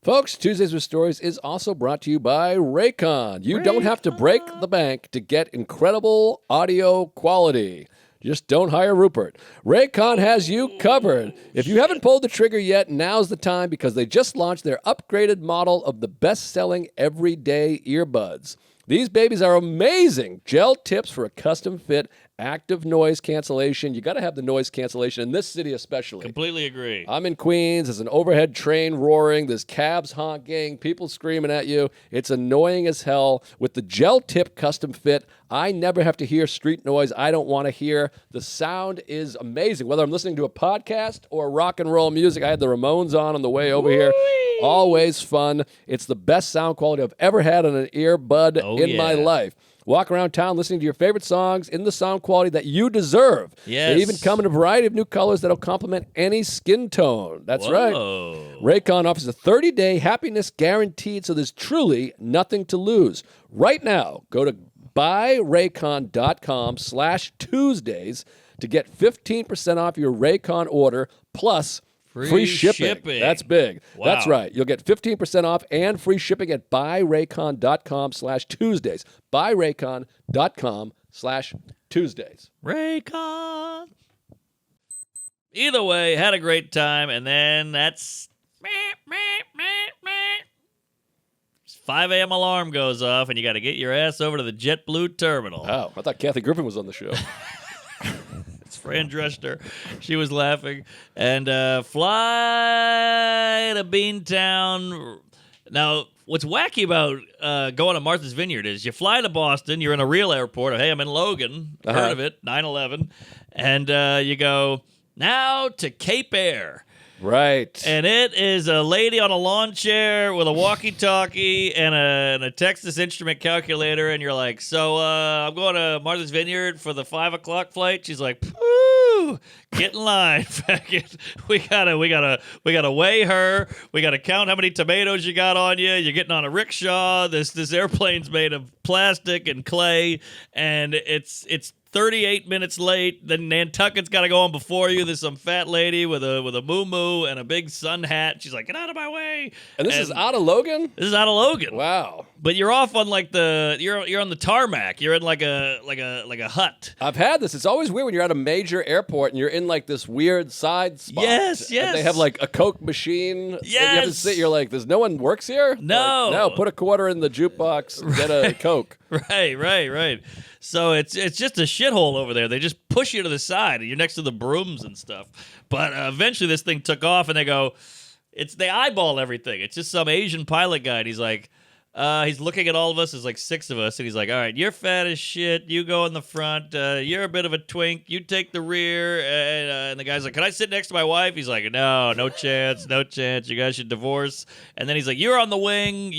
Folks, Tuesdays with Stories is also brought to you by Raycon. You don't have to break the bank to get incredible audio quality. Just don't hire Rupert. Raycon has you covered. If you haven't pulled the trigger yet, now's the time because they just launched their upgraded model of the best-selling everyday earbuds. These babies are amazing. Gel tips for a custom-fit active noise cancellation. You got to have the noise cancellation in this city especially. Completely agree. I'm in Queens. There's an overhead train roaring. There's cabs honking. People screaming at you. It's annoying as hell. With the gel tip custom fit, I never have to hear street noise I don't want to hear. The sound is amazing. Whether I'm listening to a podcast or rock and roll music, I had the Ramones on the way over here. Always fun. It's the best sound quality I've ever had on an earbud in my life. Walk around town listening to your favorite songs in the sound quality that you deserve. Yes. They even come in a variety of new colors that'll complement any skin tone. That's right. Raycon offers a 30-day happiness guaranteed, so there's truly nothing to lose. Right now, go to buyraycon.com/Tuesdays to get 15% off your Raycon order plus free shipping. That's big. Wow. That's right. You'll get 15% off and free shipping at buyraycon.com/Tuesdays. Buyraycon.com/Tuesdays. Raycon. Either way, had a great time, and then that's 5 a.m. alarm goes off, and you got to get your ass over to the JetBlue terminal. Oh, I thought Kathy Griffin was on the show. Fran Drescher. She was laughing. And fly to Beantown. Now, what's wacky about going to Martha's Vineyard is you fly to Boston, you're in a real airport. Hey, I'm in Logan. Heard of it, 9/11. And you go, now to Cape Air. Right. And it is a lady on a lawn chair with a walkie-talkie and a Texas Instrument calculator, and you're like, so I'm going to Martha's Vineyard for the 5 o'clock flight. She's like, poo, get in line. we gotta weigh her. We gotta count how many tomatoes you got on you. You're getting on a rickshaw. This airplane's made of plastic and clay, and it's 38 minutes late. Then Nantucket's got to go on before you. There's some fat lady with a moo-moo and a big sun hat. She's like, get out of my way. And this is out of Logan? This is out of Logan. Wow. But you're off on like you're on the tarmac. You're in like a hut. I've had this. It's always weird when you're at a major airport and you're in like this weird side spot. Yes. And they have like a Coke machine. Yes. And you have to sit. You're like, there's no one works here? No. Like, no, put a quarter in the jukebox and get a Coke. Right. So it's just a shithole over there. They just push you to the side, and you're next to the brooms and stuff. But eventually this thing took off, and they eyeball everything. It's just some Asian pilot guy, and he's like, He's looking at all of us. There's like 6 of us, and he's like, all right, you're fat as shit. You go in the front. You're a bit of a twink. You take the rear. And the guy's like, can I sit next to my wife? He's like, no chance, no chance. You guys should divorce. And then he's like, you're on the wing.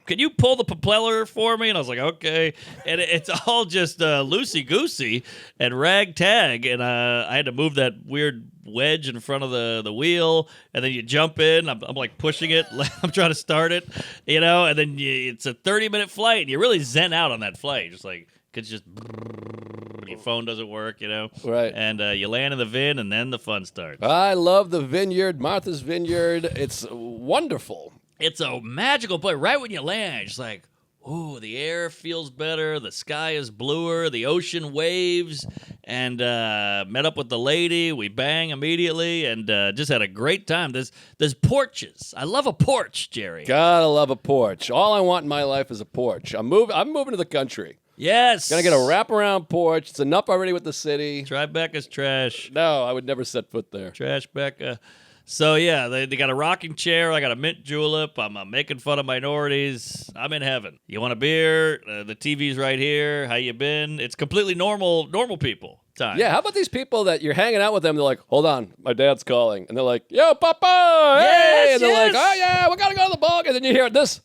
Can you pull the propeller for me? And I was like, okay. And it's all just loosey-goosey and ragtag. And I had to move that weird wedge in front of the wheel. And then you jump in. I'm like pushing it. I'm trying to start it, And then it's a 30-minute flight. And you really zen out on that flight. Just like, it's just your phone doesn't work, Right. And you land in the Vin, and then the fun starts. I love the Vineyard, Martha's Vineyard. It's wonderful. It's a magical place. Right when you land, it's like, ooh, the air feels better. The sky is bluer. The ocean waves. And met up with the lady. We bang immediately and just had a great time. There's porches. I love a porch, Jerry. Gotta love a porch. All I want in my life is a porch. I'm moving to the country. Yes. Gonna get a wraparound porch. It's enough already with the city. Tribeca's trash. No, I would never set foot there. Trash Becca. So, yeah, they got a rocking chair. I got a mint julep. I'm making fun of minorities. I'm in heaven. You want a beer? The TV's right here. How you been? It's completely normal people time. Yeah, how about these people that you're hanging out with them? They're like, hold on, my dad's calling. And they're like, yo, Papa, hey! Yes, and they're yes. like, oh, yeah, we gotta go to the ball. And then you hear this.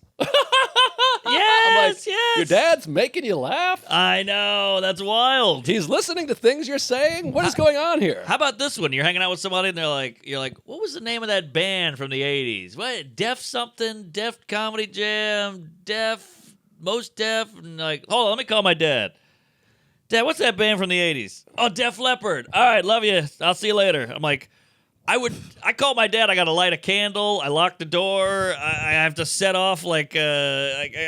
Yes, yes. Your dad's making you laugh? I know. That's wild. He's listening to things you're saying? What is going on here? How about this one? You're hanging out with somebody and you're like, what was the name of that band from the 80s? What? Def something? Def Comedy Jam? Most Def? And like, hold on, let me call my dad. Dad, what's that band from the 80s? Oh, Def Leppard. All right, love you. I'll see you later. I'm like, I called my dad. I got to light a candle. I locked the door. I have to set off I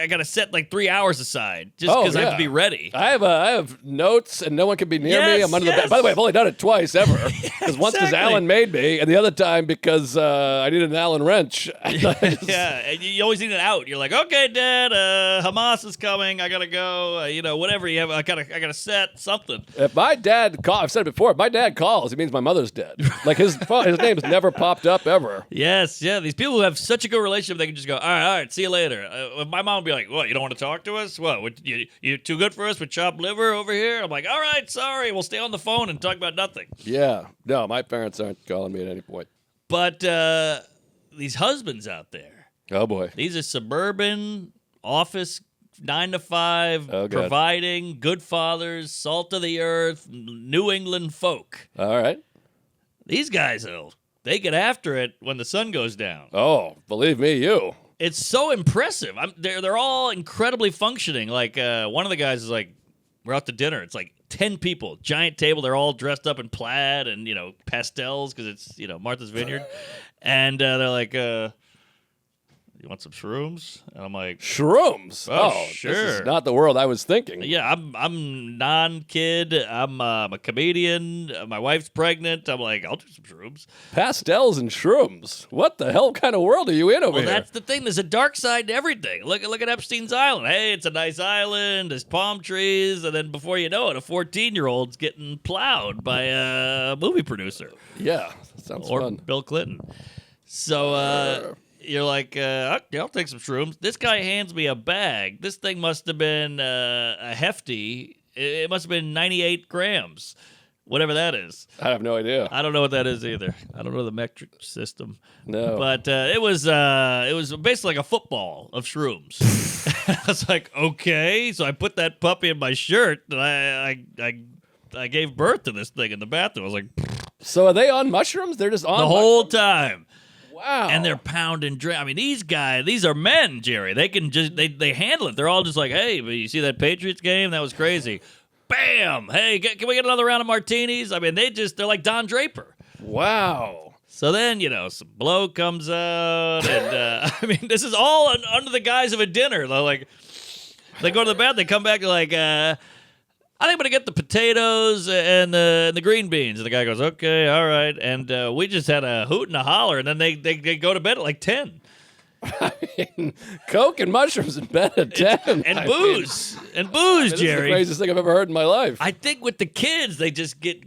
got to set like 3 hours aside just because I have to be ready. I have notes and no one can be near me. I'm under the bed. By the way, I've only done it twice ever. Because once because Alan made me, and the other time because I needed an Allen wrench. Yeah, and you always need an out. You're like, okay, Dad, Hamas is coming. I gotta go. Whatever you have. I gotta set something. If my dad calls, I've said it before. If my dad calls, it means my mother's dead. Like his name's never popped up ever. Yes, yeah. These people who have such a good relationship, they can just go, all right, see you later. My mom would be like, what, you don't want to talk to us? What, you too good for us with chopped liver over here? I'm like, all right, sorry. We'll stay on the phone and talk about nothing. Yeah. No, my parents aren't calling me at any point. But these husbands out there. Oh, boy. These are suburban, office, 9 to 5, Oh, God. providing, good fathers, salt of the earth, New England folk. All right. These guys, though, they get after it when the sun goes down. Oh, believe me, you. It's so impressive. They're all incredibly functioning. Like one of the guys is like, we're out to dinner. It's like 10 people, giant table. They're all dressed up in plaid and pastels because it's Martha's Vineyard, and they're like, you want some shrooms? And I'm like, Shrooms? Oh, sure. This is not the world I was thinking. yeah, I'm non-kid. I'm a comedian. My wife's pregnant. I'm like, I'll do some shrooms. Pastels and shrooms. What the hell kind of world are you in over Well, here? that's the thing. There's a dark side to everything. Look at Epstein's Island. Hey, it's a nice island. There's palm trees. And then before you know it, a 14-year-old's getting plowed by a movie producer. Yeah, sounds Or fun. Bill Clinton. So you're like, okay, I'll take some shrooms. This guy hands me a bag. This thing must have been a hefty. It must have been 98 grams, whatever that is. I have no idea. I don't know what that is either. I don't know the metric system. No. But it was basically like a football of shrooms. I was like, okay. So I put that puppy in my shirt, and I gave birth to this thing in the bathroom. I was like, So are they on mushrooms? They're just on the whole time. Wow. And they're pounding. I mean, these are men, Jerry. They can just they handle it. They're all just like, hey, but you see that Patriots game? That was crazy. Bam! Hey, can we get another round of martinis? I mean, they're like Don Draper. Wow. So then, some blow comes out, and I mean, this is all under the guise of a dinner. They're like, they go to the bathroom, they come back, they're like, I think I'm gonna get the potatoes and the green beans. And the guy goes, okay, all right. And we just had a hoot and a holler, and then they go to bed at like 10. I mean, Coke and mushrooms in bed at 10. And I booze. mean, And booze, this is the Jerry. craziest thing I've ever heard in my life. I think with the kids, they just get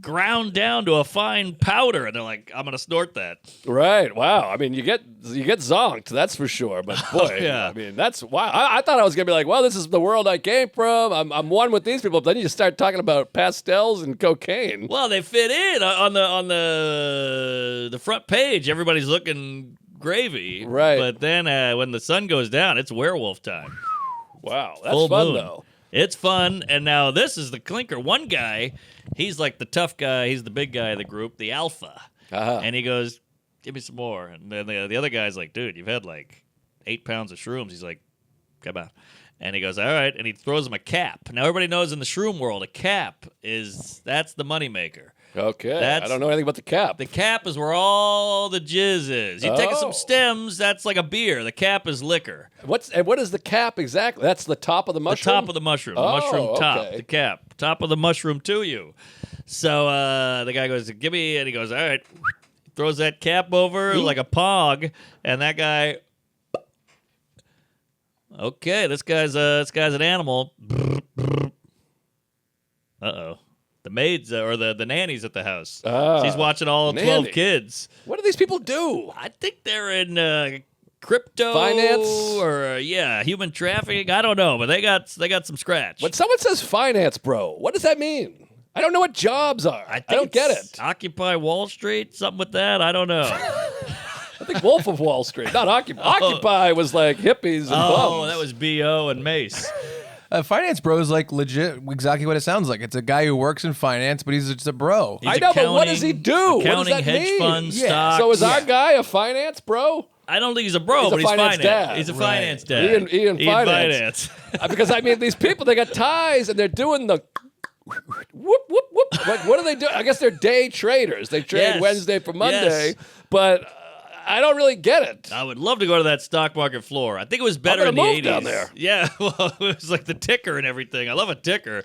ground down to a fine powder, and they're like, I'm gonna snort that. Right. Wow. I mean, you get zonked, that's for sure. But boy, yeah. I mean, that's wow. I thought I was gonna be like, well, this is the world I came from. I'm one with these people. But then you start talking about pastels and cocaine. Well, they fit in on the front page. Everybody's looking gravy, Right. But then when the sun goes down, it's werewolf time. Wow, that's Full fun moon. though. It's fun, and now this is the clinker. One guy, he's like the tough guy. He's the big guy of the group, the alpha. Uh-huh. And he goes, give me some more. And then the other guy's like, dude, you've had like 8 pounds of shrooms. He's like, come on. And he goes, all right. And he throws him a cap. Now, everybody knows in the shroom world, a cap that's the moneymaker. Okay. That's- I don't know anything about the cap. The cap is where all the jizz is. You take Oh. some stems, that's like a beer. The cap is liquor. What is the cap exactly? That's the top of the mushroom. The top of the mushroom. The Oh, mushroom top. okay. The cap. Top of the mushroom to you. So the guy goes, give me, and he goes, all right. Throws that cap over like a pog, and that guy. Okay, this guy's an animal. Uh-oh. The maids or the nanny's at the house. She's watching all 12 nanny. kids. What do these people do? I think they're in crypto Finance? or human trafficking. I don't know, but they got some scratch. When someone says finance, bro, what does that mean? I don't know what jobs are. I don't get it's it. Occupy Wall Street, something with that. I don't know. I think Wolf of Wall Street, not Occupy. Occupy was like hippies and bums. That was B.O. and Mace. Finance bro is like legit, exactly what it sounds like. It's a guy who works in finance, but he's just a bro. He's I know, but what does he accounting- do? What does Accounting, that hedge mean? funds, Yeah. stocks. So is our guy a finance bro? I don't think he's a bro, He's a but he's finance finance. dad. He's a Right. finance dad. Ian finance. Because I mean, these people, they got ties and they're doing the whoop whoop whoop. Like, what do they do? I guess they're day traders. They trade Yes. Wednesday for Monday, Yes. but I don't really get it. I would love to go to that stock market floor. I think it was better gonna in the move 80s. down there. Yeah, well, it was like the ticker and everything. I love a ticker.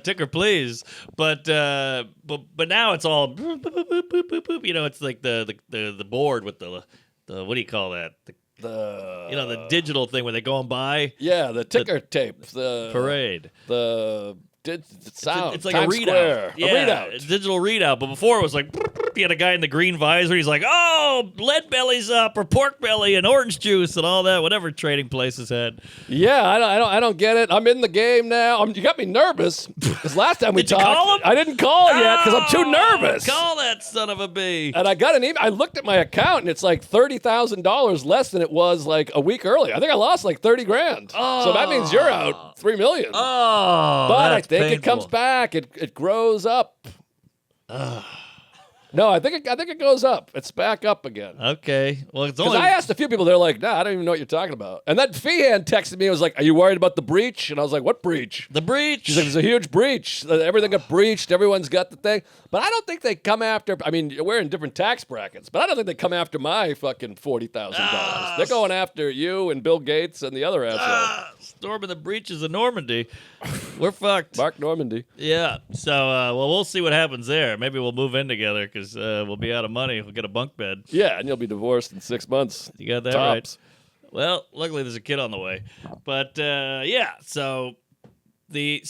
Ticker, please. But now it's all boop, boop, boop, boop, boop, boop. You know, it's like the board with the what do you call that? The digital thing where they go and buy Yeah, the ticker tape, the parade. the sound. It's like Times a readout. Square. Yeah, A readout. a digital readout. But before it was like, you had a guy in the green visor. He's like, oh, lead belly's up or pork belly and orange juice and all that, whatever trading places had. Yeah, I don't get it. I'm in the game now. You got me nervous because last time we Did you talked, call him? I didn't call yet because I'm too Oh, nervous. Call that son of a bee. And I got an email. I looked at my account and it's like $30,000 less than it was like a week earlier. I think I lost like 30 grand. So that means you're out 3 million. Oh, but I that's think it painful. comes back. It grows up. No, I think it goes up. It's back up again. Okay. Well, it's Because only. I asked a few people, they're like, nah, I don't even know what you're talking about. And that Feehan texted me and was like, are you worried about the breach? And I was like, what breach? The breach. She's like, there's a huge breach. Everything got breached. Everyone's got the thing. But I don't think they come after, I mean, we're in different tax brackets, but I don't think they come after my fucking $40,000. They're going after you and Bill Gates and the other asshole. Storming the breaches of Normandy. We're fucked. Mark Normandy. Yeah. So, well, we'll see what happens there. Maybe we'll move in together because we'll be out of money. We'll get a bunk bed. Yeah, and you'll be divorced in 6 months. You got that Tops. right. Well, luckily there's a kid on the way. But yeah, so the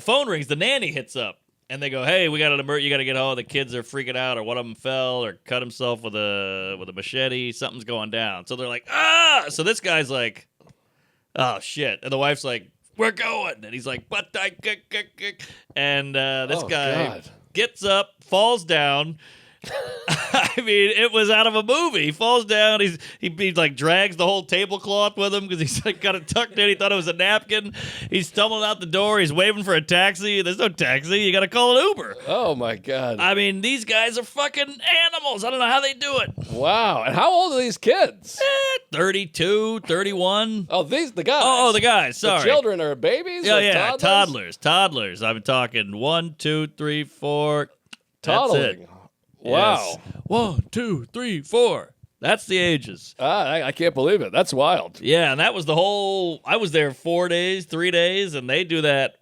phone rings. The nanny hits up, and they go, "Hey, we got an alert. You got to get home. The kids are freaking out, or one of them fell, or cut himself with a machete. Something's going down." So they're like, "Ah!" So this guy's like, "Oh shit!" And the wife's like, "We're going," and he's like, "But I," and this Oh, guy God. gets up, falls down. I mean, it was out of a movie. He falls down. He like drags the whole tablecloth with him because he's like got it tucked in. He thought it was a napkin. He's stumbling out the door. He's waving for a taxi. There's no taxi. You got to call an Uber. Oh, my God. I mean, these guys are fucking animals. I don't know how they do it. Wow. And how old are these kids? 32, 31. Oh, the guys. Oh, the guys. The Sorry. children are babies? Yeah, or yeah. toddlers? Toddlers. I'm talking 1, 2, 3, 4. That's Toddling. it. Wow. Yes. 1, 2, 3, 4. That's the ages. I can't believe it. That's wild. Yeah, and that was the whole. I was there 3 days, and they do that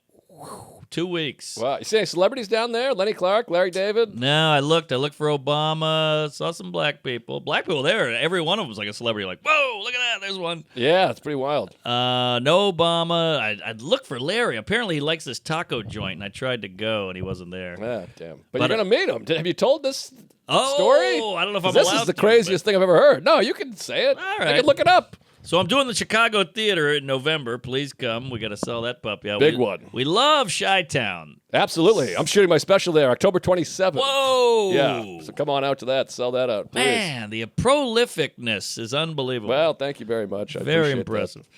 2 weeks. Wow. You see any celebrities down there? Lenny Clark, Larry David? No, I looked for Obama. Saw some black people. Black people there. Every one of them was like a celebrity. Like, whoa, look at that. There's one. Yeah, it's pretty wild. No Obama. I'd look for Larry. Apparently, he likes this taco joint, and I tried to go, and he wasn't there. Ah, damn. But you're going to meet him. Have you told this story? I don't know if I'm allowed to. This is the craziest thing I've ever heard. No, you can say it. All right. I can look it up. So I'm doing the Chicago Theater in November. Please come. We got to sell that puppy out. Big one. We love Chi-Town. Absolutely. I'm shooting my special there, October 27th. Whoa. Yeah. So come on out to that. Sell that out, please. Man, the prolificness is unbelievable. Well, thank you very much. I Very appreciate impressive.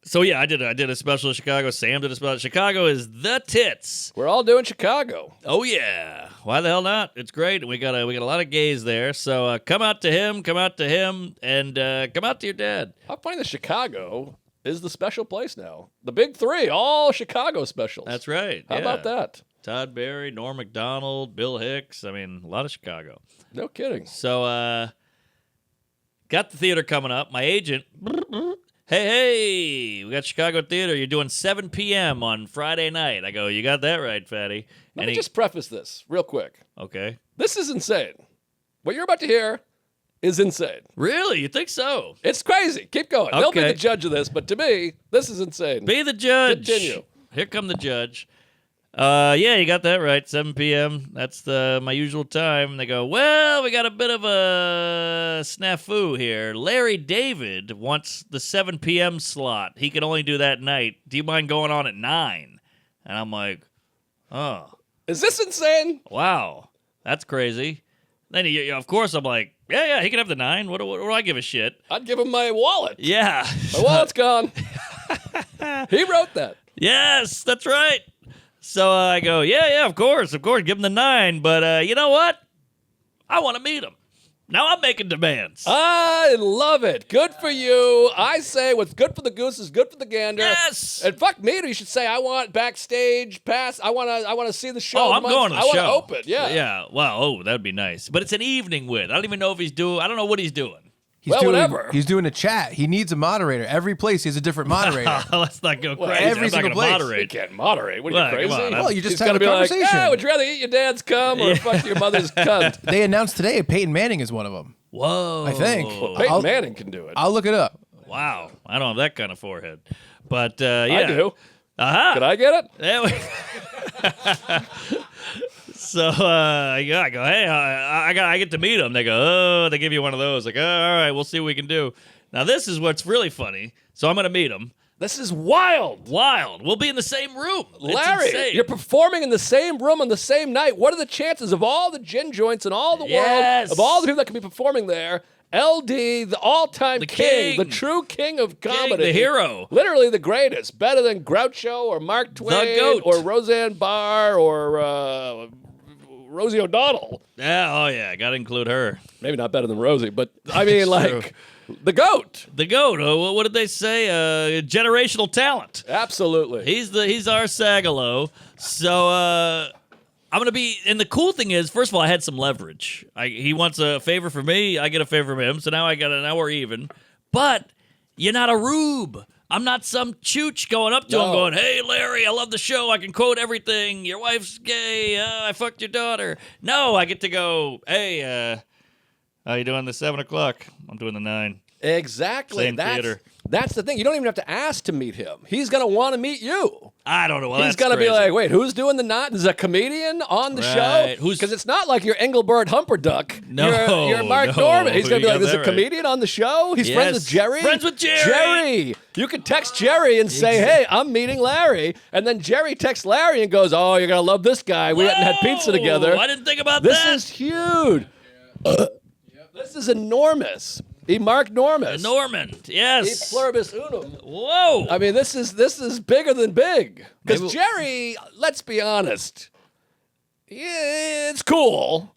So yeah, I did a special in Chicago. Sam did a special. Chicago is the tits. We're all doing Chicago. Oh yeah, why the hell not? It's great. We got a lot of gays there. So come out to him, and come out to your dad. I find that Chicago is the special place now. The big three, all Chicago specials. That's right. How about that? Todd Barry, Norm Macdonald, Bill Hicks. I mean, a lot of Chicago. No kidding. So got the theater coming up. My agent. Hey, we got Chicago Theater. You're doing 7 p.m. on Friday night. I go, you got that right, fatty. Let me just preface this real quick. Okay. This is insane. What you're about to hear is insane. Really? You think so? It's crazy. Keep going. They'll be Okay. the judge of this, but to me, this is insane. Be the judge. Continue. Here come the judge. Yeah, you got that right. 7 p.m. That's my usual time. They go, well, we got a bit of a snafu here. Larry David wants the 7 p.m. slot. He can only do that night. Do you mind going on at 9? And I'm like, oh, Is this insane? wow, that's crazy. Then, of course, I'm like, yeah, he can have the 9. What do I give a shit? I'd give him my wallet. Yeah. My wallet's gone. He wrote that. Yes, that's right. So I go, yeah, of course, give him the 9. But you know what? I want to meet him. Now I'm making demands. I love it. Good for you. I say what's good for the goose is good for the gander. Yes. And fuck me, you should say I want backstage pass. I want to see the show. Oh, I'm going to the I want show. to open. Yeah. Yeah. Wow. Oh, that would be nice. But it's an evening with. I don't even know if I don't know what he's doing. Whatever. He's doing a chat. He needs a moderator. Every place he has a different moderator. Let's not go crazy. every I'm not single gonna place. You moderate. can't moderate. What are Well, you crazy? come on. Well, you just He's have gotta a be like, conversation. would you rather eat your dad's cum or fuck your mother's cunt? They announced today Peyton Manning is one of them. Whoa. I think. Peyton Manning can do it. I'll look it up. Wow. I don't have that kind of forehead. But yeah. I do. Uh-huh. Could I get it? There we- So I go, hey, I get to meet them. They go, oh, they give you one of those. Like, oh, all right, we'll see what we can do. Now this is what's really funny. So I'm gonna meet them. This is wild. Wild. We'll be in the same room. It's Larry, insane. you're performing in the same room on the same night. What are the chances of all the gin joints in all the Yes. world, of all the people that can be performing there? LD, the all-time The king, king. the true king of comedy. the hero. Literally the greatest. Better than Groucho or Mark Twain goat. or Roseanne Barr or Rosie O'Donnell. Yeah, oh yeah, got to include her. Maybe not better than Rosie, but I mean, like, the GOAT. The GOAT. What did they say? Generational talent. Absolutely. He's our Sagalo. So I'm gonna be. And the cool thing is, first of all, I had some leverage. He wants a favor from me. I get a favor from him. So now now we're even. But you're not a rube. I'm not some chooch going up to him going, hey, Larry, I love the show. I can quote everything. Your wife's gay. I fucked your daughter. No, I get to go, hey, how you doing the 7 o'clock? I'm doing the 9. Exactly. Same theater. That's the thing. You don't even have to ask to meet him. He's going to want to meet you. I don't know. Well, He's going to be like, wait, who's doing the knot? There's a comedian on the show? Right. Who's- Because it's not like you're Englebert Humperdunk. No, You're Mark no. Norman. He's going to be You like, got there's a that right. comedian on the show? He's friends with Yes. Jerry? Friends with Jerry. Jerry. You can text Jerry and say, hey, I'm meeting Larry. And then Jerry texts Larry and goes, oh, you're going to love this guy. We hadn't had pizza together. I didn't think about This that. is huge. This is enormous. Mark Normus. Norman. E Yes. pluribus unum. Whoa. I mean, this is bigger than big. Because Maybe- Jerry, let's be honest, yeah, it's cool.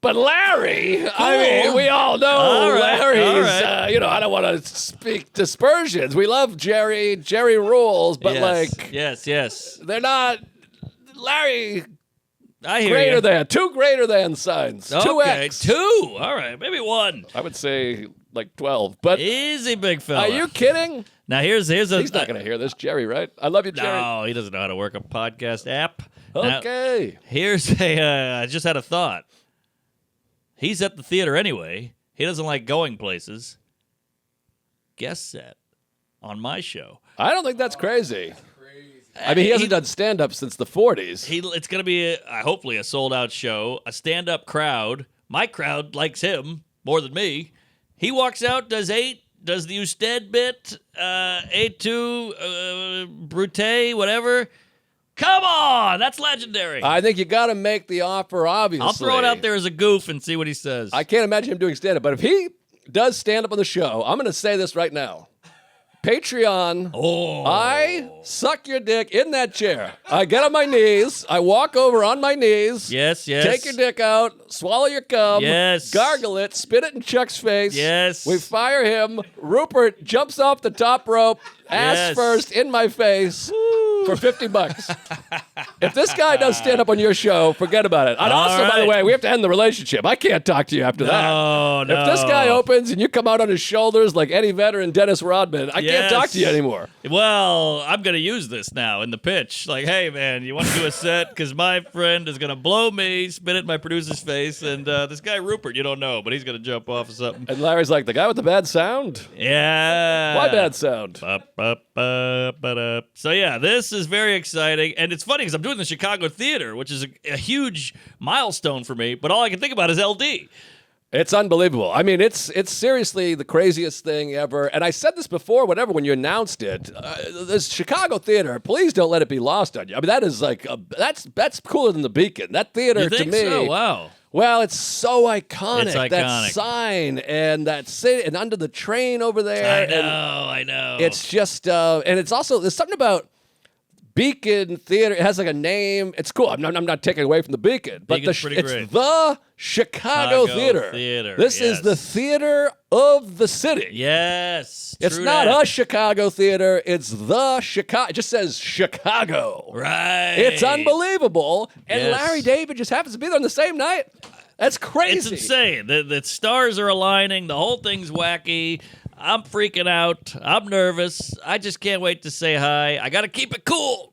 But Larry, I mean, we all know All right, Larry's, all right. I don't want to speak dispersions. We love Jerry. Jerry rules, but yes. like, Yes. they're not, Larry I hear Greater you. than. 2 greater than signs. Okay, 2x. 2. All right, maybe 1. I would say like 12. But Easy, big fella. are you kidding? Now here's a. He's not going to hear this, Jerry, right? I love you, Jerry. No, he doesn't know how to work a podcast app. Now, Okay. here's a. I just had a thought. He's at the theater anyway. He doesn't like going places. Guest set on my show. I don't think that's crazy. I mean, he hasn't done stand-up since the 40s. It's going to be, hopefully, a sold-out show, a stand-up crowd. My crowd likes him more than me. He walks out, does 8, does the Usted bit, 8-2, Brute, whatever. Come on! That's legendary. I think you got to make the offer, obviously. I'll throw it out there as a goof and see what he says. I can't imagine him doing stand-up, but if he does stand-up on the show, I'm going to say this right now. Patreon, I suck your dick in that chair. I get on my knees. I walk over on my knees. Yes. Take your dick out. Swallow your cum. Yes. Gargle it. Spit it in Chuck's face. Yes. We fire him. Rupert jumps off the top rope, ass Yes. first, in my face. For $50. If this guy does stand up on your show, forget about it. And All also, by the right. way, we have to end the relationship. I can't talk to you after that. No. If this guy opens and you come out on his shoulders like Eddie Vedder and Dennis Rodman, I can't talk to you anymore. Well, I'm going to use this now in the pitch. Like, hey, man, you want to do a set? Because my friend is going to blow me, spit it in my producer's face, and this guy Rupert, you don't know, but he's going to jump off of something. And Larry's like, the guy with the bad sound? Yeah. Why bad sound? So, yeah, this is very exciting. And it's funny because I'm doing the Chicago Theater, which is a huge milestone for me, but all I can think about is LD. It's unbelievable. I mean, it's seriously the craziest thing ever. And I said this before, when you announced it. This Chicago Theater, please don't let it be lost on you. I mean, that is like, that's cooler than the Beacon. That theater, You think to me. so? Wow. Well, it's so iconic. It's iconic. That sign and that city and under the train over there. I know. It's just, and it's also, there's something about Beacon Theater. It has like a name. It's cool. I'm not taking away from the Beacon, but Beacon's pretty it's great. the Chicago Theater. This is the theater of the city. Yes. It's true not that. a Chicago theater. It's the Chicago. It just says Chicago. Right. It's unbelievable. And Yes. Larry David just happens to be there on the same night. That's crazy. It's insane. The stars are aligning. The whole thing's wacky. I'm freaking out. I'm nervous. I just can't wait to say hi. I got to keep it cool.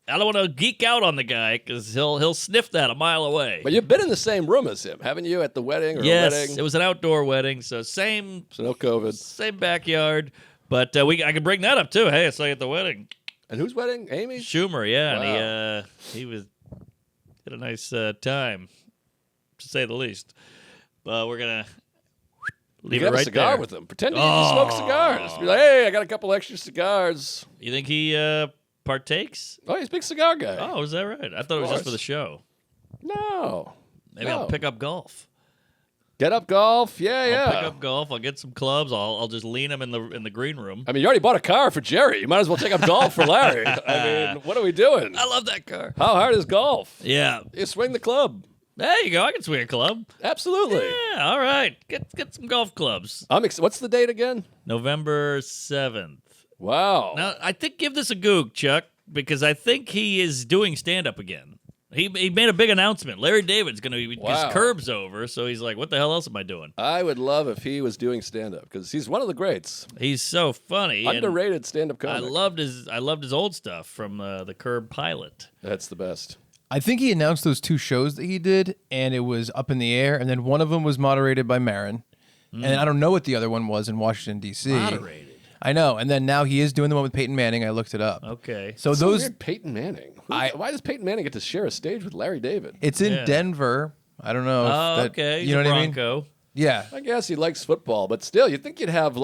I don't want to geek out on the guy because he'll sniff that a mile away. But you've been in the same room as him, haven't you, at the wedding or a Yes, wedding? it was an outdoor wedding, so same So no COVID. backyard. But I can bring that up too. Hey, I saw you at the wedding. And whose wedding? Amy? Schumer, yeah, Wow. and he had a nice time, to say the least. But we're gonna leave You it have right a cigar there. with him. Pretend you smoke cigars. Be like, hey, I got a couple extra cigars. You think he partakes? Oh, he's a big cigar guy. Oh, is that right? I thought it was just course. for the show. No. Maybe No. I'll pick up golf. Get up golf. Yeah, I'll yeah. pick up golf. I'll get some clubs. I'll just lean them in the green room. I mean, you already bought a car for Jerry. You might as well take up golf for Larry. I mean, what are we doing? I love that car. How hard is golf? Yeah. You swing the club. There you go. I can swing a club. Absolutely. Yeah. All right. Get some golf clubs. What's the date again? November 7th. Wow. Now, I think give this a goog, Chuck, because I think he is doing stand-up again. He made a big announcement. Larry David's going to be Wow. his curb's over, so he's like, what the hell else am I doing? I would love if he was doing stand-up because he's one of the greats. He's so funny. and Underrated stand-up I comic. loved his old stuff from the Curb pilot. That's the best. I think he announced those 2 shows that he did, and it was up in the air, and then one of them was moderated by Marin, and I don't know what the other one was in Washington, D.C. Moderated. I know, and then now he is doing the one with Peyton Manning. I looked it up. Okay. So So those, weird, Peyton Manning. Why does Peyton Manning get to share a stage with Larry David? it's in Yeah. Denver. I don't know. Oh, if that, okay. You know He's what a I mean? Bronco. Yeah. I guess he likes football, but still, you'd think you'd have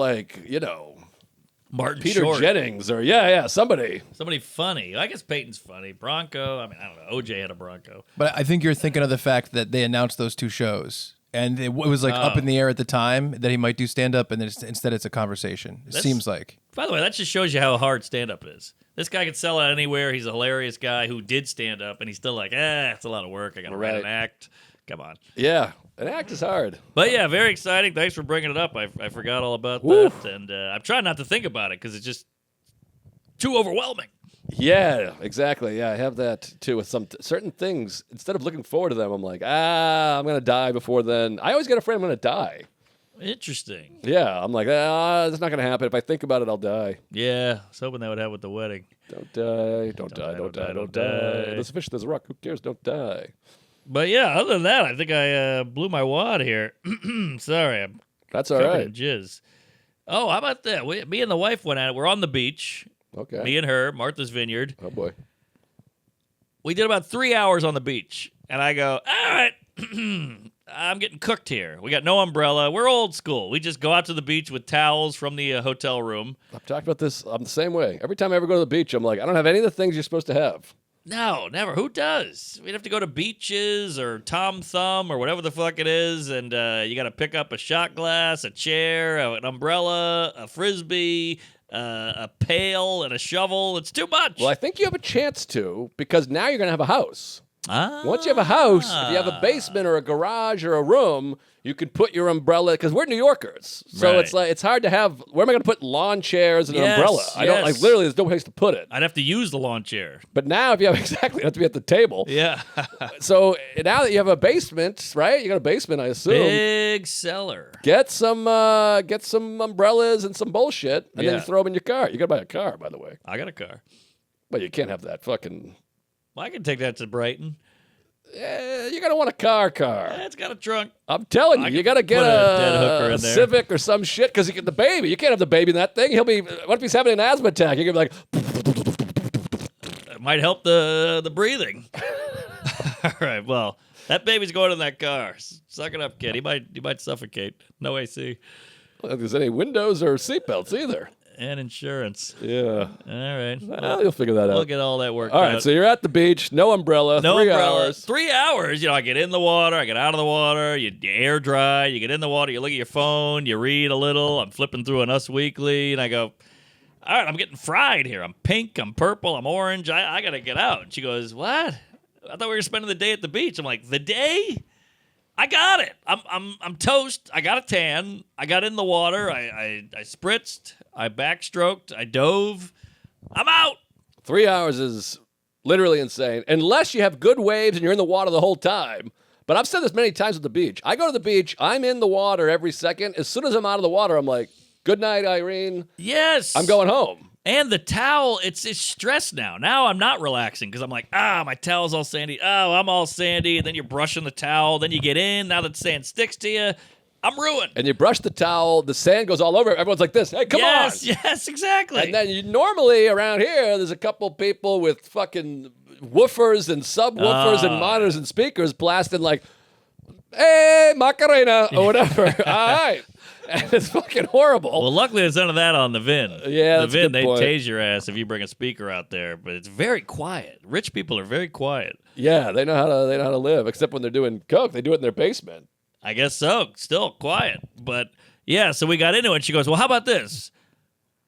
Martin Peter Short. Jennings or somebody. Somebody funny. I guess Peyton's funny. Bronco. I mean, I don't know. OJ had a Bronco. But I think you're thinking of the fact that they announced those 2 shows, and it was like up in the air at the time that he might do stand-up, and then instead it's a conversation. It seems like. By the way, that just shows you how hard stand-up is. This guy could sell out anywhere. He's a hilarious guy who did stand-up, and he's still like, it's a lot of work. I got to write Right. an act. Come on. Yeah, an act is hard. But yeah, very exciting. Thanks for bringing it up. I forgot all about Woo. that, and I'm trying not to think about it because it's just too overwhelming. Yeah, exactly. Yeah, I have that too with some certain things. Instead of looking forward to them, I'm like, I'm going to die before then. I always get afraid I'm going to die. Interesting. Yeah, I'm like, that's not going to happen. If I think about it, I'll die. Yeah, I was hoping that would happen with the wedding. Don't die, don't die, don't die, don't die. There's a fish, there's a rock. Who cares? Don't die. But yeah, other than that, I think I blew my wad here. Sorry, I'm That's all covered right. in jizz. Oh, how about that? Me and the wife went at it. We're on the beach. Okay. Me and her, Martha's Vineyard. Oh, boy. We did about 3 hours on the beach. And I go, all right, I'm getting cooked here. We got no umbrella. We're old school. We just go out to the beach with towels from the hotel room. I've talked about this. I'm the same way. Every time I ever go to the beach, I'm like, I don't have any of the things you're supposed to have. No, never. Who does? We'd have to go to beaches or Tom Thumb or whatever the fuck it is, and you got to pick up a shot glass, a chair, an umbrella, a frisbee, a pail, and a shovel. It's too much. Well, I think you have a chance to because now you're going to have a house. Ah. Once you have a house, if you have a basement or a garage or a room, you can put your umbrella because we're New Yorkers, so Right. it's like it's hard to have. Where am I going to put lawn chairs and an Yes, umbrella? I don't. yes. Like literally, there's no place to put it. I'd have to use the lawn chair. But now, if you have exactly, you have to be at the table. Yeah. So now that you have a basement, right? You got a basement, I assume. Big cellar. Get some umbrellas and some bullshit, and then Yeah. you throw them in your car. You got to buy a car, by the way. I got a car. But you can't have that fucking. Well, I can take that to Brighton. You're gonna want a car. It's got a trunk. I'm telling you, you got to get put a dead hooker in a there. Civic or some shit because you get the baby. You can't have the baby in that thing. He'll be. What if he's having an asthma attack? You're gonna be like, It might help the breathing. All right. Well, that baby's going in that car. Suck it up, kid. He might suffocate. No AC I don't think there's any windows or seatbelts either. and insurance. Yeah. All right. Well, you'll figure that We'll out. get all that worked All out. right, so you're at the beach, no umbrella, No 3 umbrella. hours. 3 hours. You know, I get in the water, I get out of the water, you air dry, you get in the water, you look at your phone, you read a little. I'm flipping through an Us Weekly, and I go, all right, I'm getting fried here. I'm pink, I'm purple, I'm orange. I got to get out. And she goes, what? I thought we were spending the day at the beach. I'm like, the day? I got it. I'm toast. I got a tan. I got in the water. I spritzed. I backstroked. I dove. I'm out. 3 hours is literally insane, unless you have good waves and you're in the water the whole time. But I've said this many times at the beach. I go to the beach, I'm in the water every second. As soon as I'm out of the water, I'm like, good night, Irene. Yes. I'm going home. And the towel, it's stress now. Now I'm not relaxing because I'm like, my towel's all sandy. Oh, I'm all sandy. And then you're brushing the towel. Then you get in. Now that sand sticks to you, I'm ruined. And you brush the towel, the sand goes all over. Everyone's like this. Hey, come on. Yes, exactly. And then normally around here, there's a couple people with fucking woofers and subwoofers and monitors and speakers blasting like, hey, Macarena, or whatever. All right. And it's fucking horrible. Well, luckily there's none of that on the Vin. Yeah, the that's a Vin, good they point. tase your ass if you bring a speaker out there, but it's very quiet. Rich people are very quiet. Yeah, they know how to live, except when they're doing coke. They do it in their basement. I guess so. Still quiet. But yeah, so we got into it, and she goes, well, how about this?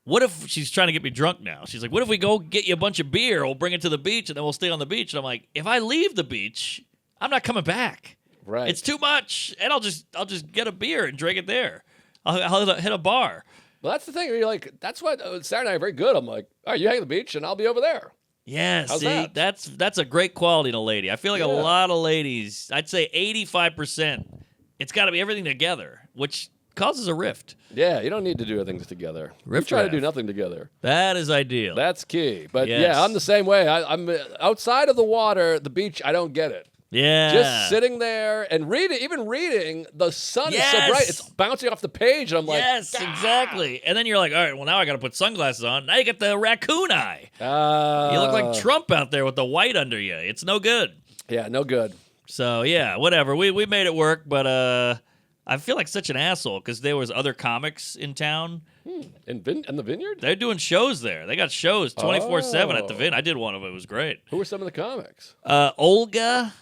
What if she's trying to get me drunk now? She's like, what if we go get you a bunch of beer, we'll bring it to the beach, and then we'll stay on the beach? And I'm like, if I leave the beach, I'm not coming back. Right. It's too much, and I'll just get a beer and drink it there. I'll hit a bar. Well, that's the thing. You're like, that's why Saturday night are very good. I'm like, all right, you hang at the beach, and I'll be over there. Yeah, How's see, that? that's a great quality in a lady. I feel like a Yeah. lot of ladies, I'd say 85%, it's got to be everything together, which causes a rift. Yeah, you don't need to do things together. We Riff try to raff. do nothing together. That is ideal. That's key. But Yes. yeah, I'm the same way. I'm outside of the water, the beach. I don't get it. yeah. Just sitting there and reading, even reading, the sun is so Yes. bright. It's bouncing off the page, and I'm like, Yes, exactly. And then you're like, all right, well, now I got to put sunglasses on. Now you get the raccoon eye. You look like Trump out there with the white under you. It's no good. Yeah, no good. So, yeah, whatever. We made it work, but I feel like such an asshole because there was other comics in town. In the Vineyard? They're doing shows there. They got shows 24/7 at the Oh. Vin. I did one of it. It was great. Who are some of the comics? Olga,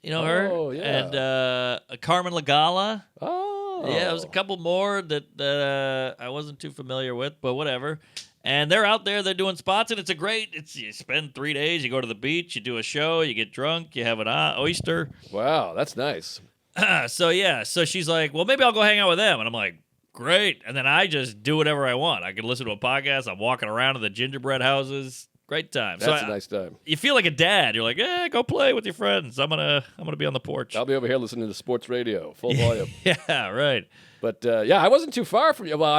you know her? Oh, yeah. And Carmen Lagala. Oh. Yeah, there was a couple more that I wasn't too familiar with, but whatever. And they're out there, they're doing spots, and you spend 3 days, you go to the beach, you do a show, you get drunk, you have an oyster. Wow, that's nice. So she's like, well, maybe I'll go hang out with them. And I'm like, great. And then I just do whatever I want. I can listen to a podcast. I'm walking around to the gingerbread houses. Great time. That's a nice time. You feel like a dad. You're like, go play with your friends. I'm gonna be on the porch. I'll be over here listening to sports radio, full volume. Yeah, right. But I wasn't too far from you. Well,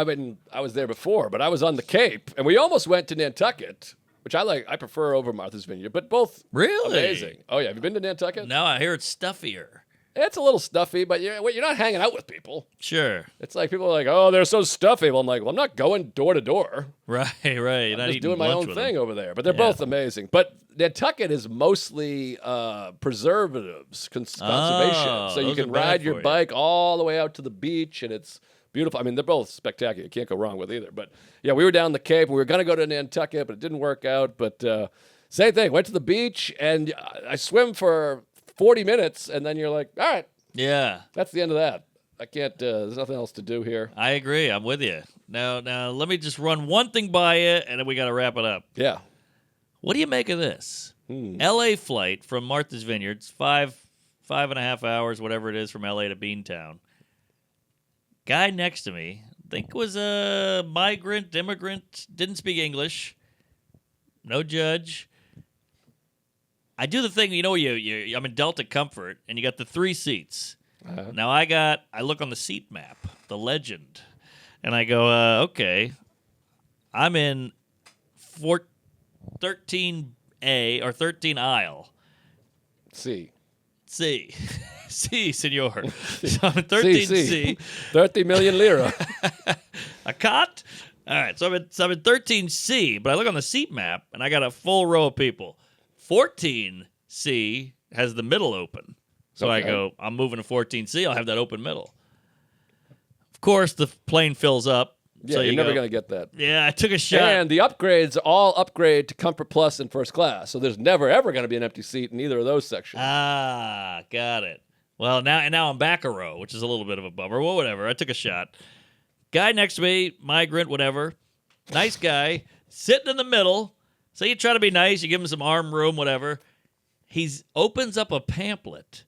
I was there before, but I was on the Cape, and we almost went to Nantucket, which I prefer over Martha's Vineyard, but both Really? amazing. Oh yeah, have you been to Nantucket? No, I hear it's stuffier. It's a little stuffy, but you're not hanging out with people. Sure. It's like people are like, oh, they're so stuffy. Well, I'm like, well, I'm not going door to door. Right. You're not I'm just eating doing my lunch own with thing them. over there. But they're both amazing. But Nantucket is mostly preservatives, conservation. So you those can are bad ride for your you. bike all the way out to the beach, and it's beautiful. I mean, they're both spectacular. You can't go wrong with either. But yeah, we were down the Cape. We were going to go to Nantucket, but it didn't work out. But same thing. Went to the beach, and I swim for 40 minutes, and then you're like, all right, Yeah. that's the end of that. I can't. There's nothing else to do here. I agree. I'm with you. Now, let me just run one thing by you, and then we got to wrap it up. Yeah. What do you make of this? L.A. flight from Martha's Vineyard, it's 5.5 hours, whatever it is, from L.A. to Beantown. Guy next to me, I think was a migrant, immigrant, didn't speak English. No judge. I do the thing, I'm in Delta Comfort, and you got the 3 seats. Now I look on the seat map, the legend, and I go, okay, I'm in 13A or 13 aisle. C. C, senor. So I'm in 13C. 30 million lira. A cot? All right, so I'm in 13C, but I look on the seat map, and I got a full row of people. 14C has the middle open. So I go, I'm moving to 14C. I'll have that open middle. Of course, the plane fills up. Yeah, so you're never going to get that. Yeah, I took a shot. And the upgrades all upgrade to Comfort Plus and First Class. So there's never, ever going to be an empty seat in either of those sections. Ah, got it. Well, now I'm back a row, which is a little bit of a bummer. Well, whatever. I took a shot. Guy next to me, migrant, whatever. Nice guy. Sitting in the middle. So you try to be nice. You give him some arm room, whatever. He opens up a pamphlet.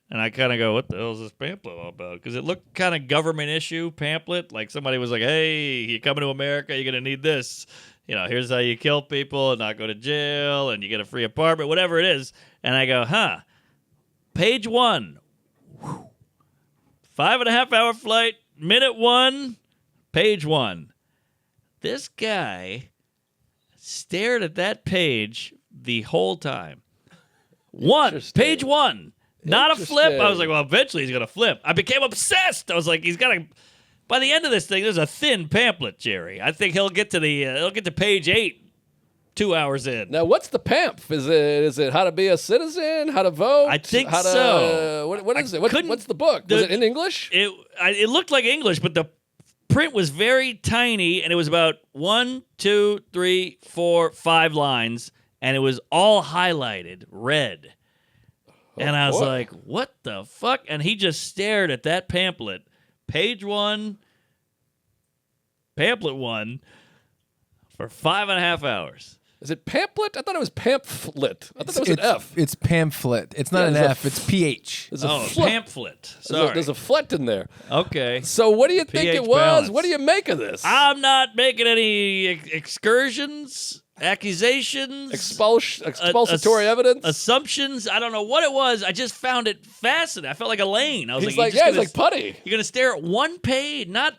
And I kind of go, what the hell is this pamphlet all about? Because it looked kind of government issue pamphlet. Like somebody was like, hey, you coming to America, you're going to need this. Here's how you kill people and not go to jail and you get a free apartment, whatever it is. And I go, page 1. 5.5 hour flight, minute 1, page 1. This guy stared at that page the whole time. Page 1. Not a flip. I was like, well, eventually he's going to flip. I became obsessed. I was like, he's got to. By the end of this thing, there's a thin pamphlet, Jerry. I think he'll get to page 8 2 hours in. Now, what's the pamp? Is it how to be a citizen? How to vote? I think how to, so. What is it? What's the book? Was it in English? It looked like English, but the print was very tiny, and it was about 1, 2, 3, 4, 5 lines, and it was all highlighted red. And I was like, what the fuck? And he just stared at that pamphlet. Page 1, pamphlet 1, for 5.5 hours. Is it pamphlet? I thought it was pamphlet. I thought it was an F. It's pamphlet. It's not an F. It's PH. There's a flet. Pamphlet. Sorry. There's a flet in there. Okay. So what do you think PH it was? balance. What do you make of this? I'm not making any excursions, accusations, Expulsory evidence? assumptions. I don't know what it was. I just found it fascinating. I felt like Elaine. I was He's like, he's like putty. You're gonna stare at one page, none.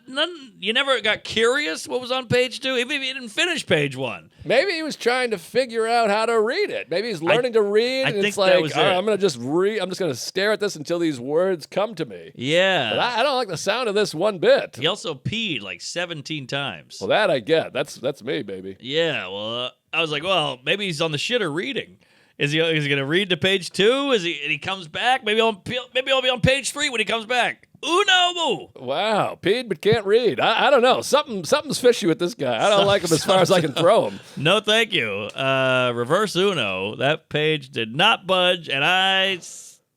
You never got curious what was on page 2, even if you didn't finish page 1. Maybe he was trying to figure out how to read it. Maybe he's learning to read. I and think it's like, that was all right, it. I'm gonna just read. I'm just gonna stare at this until these words come to me. Yeah. But I don't like the sound of this one bit. He also peed like 17 times. Well, that I get. That's me, baby. Yeah. Well, I was like, well, maybe he's on the shitter reading. Is he gonna read to page 2? And he comes back? Maybe I'll be on page 3 when he comes back. Uno. Wow, peed but can't read. I don't know. Something's fishy with this guy. I don't like him as far as I can throw him. No, thank you. Reverse Uno. That page did not budge, and I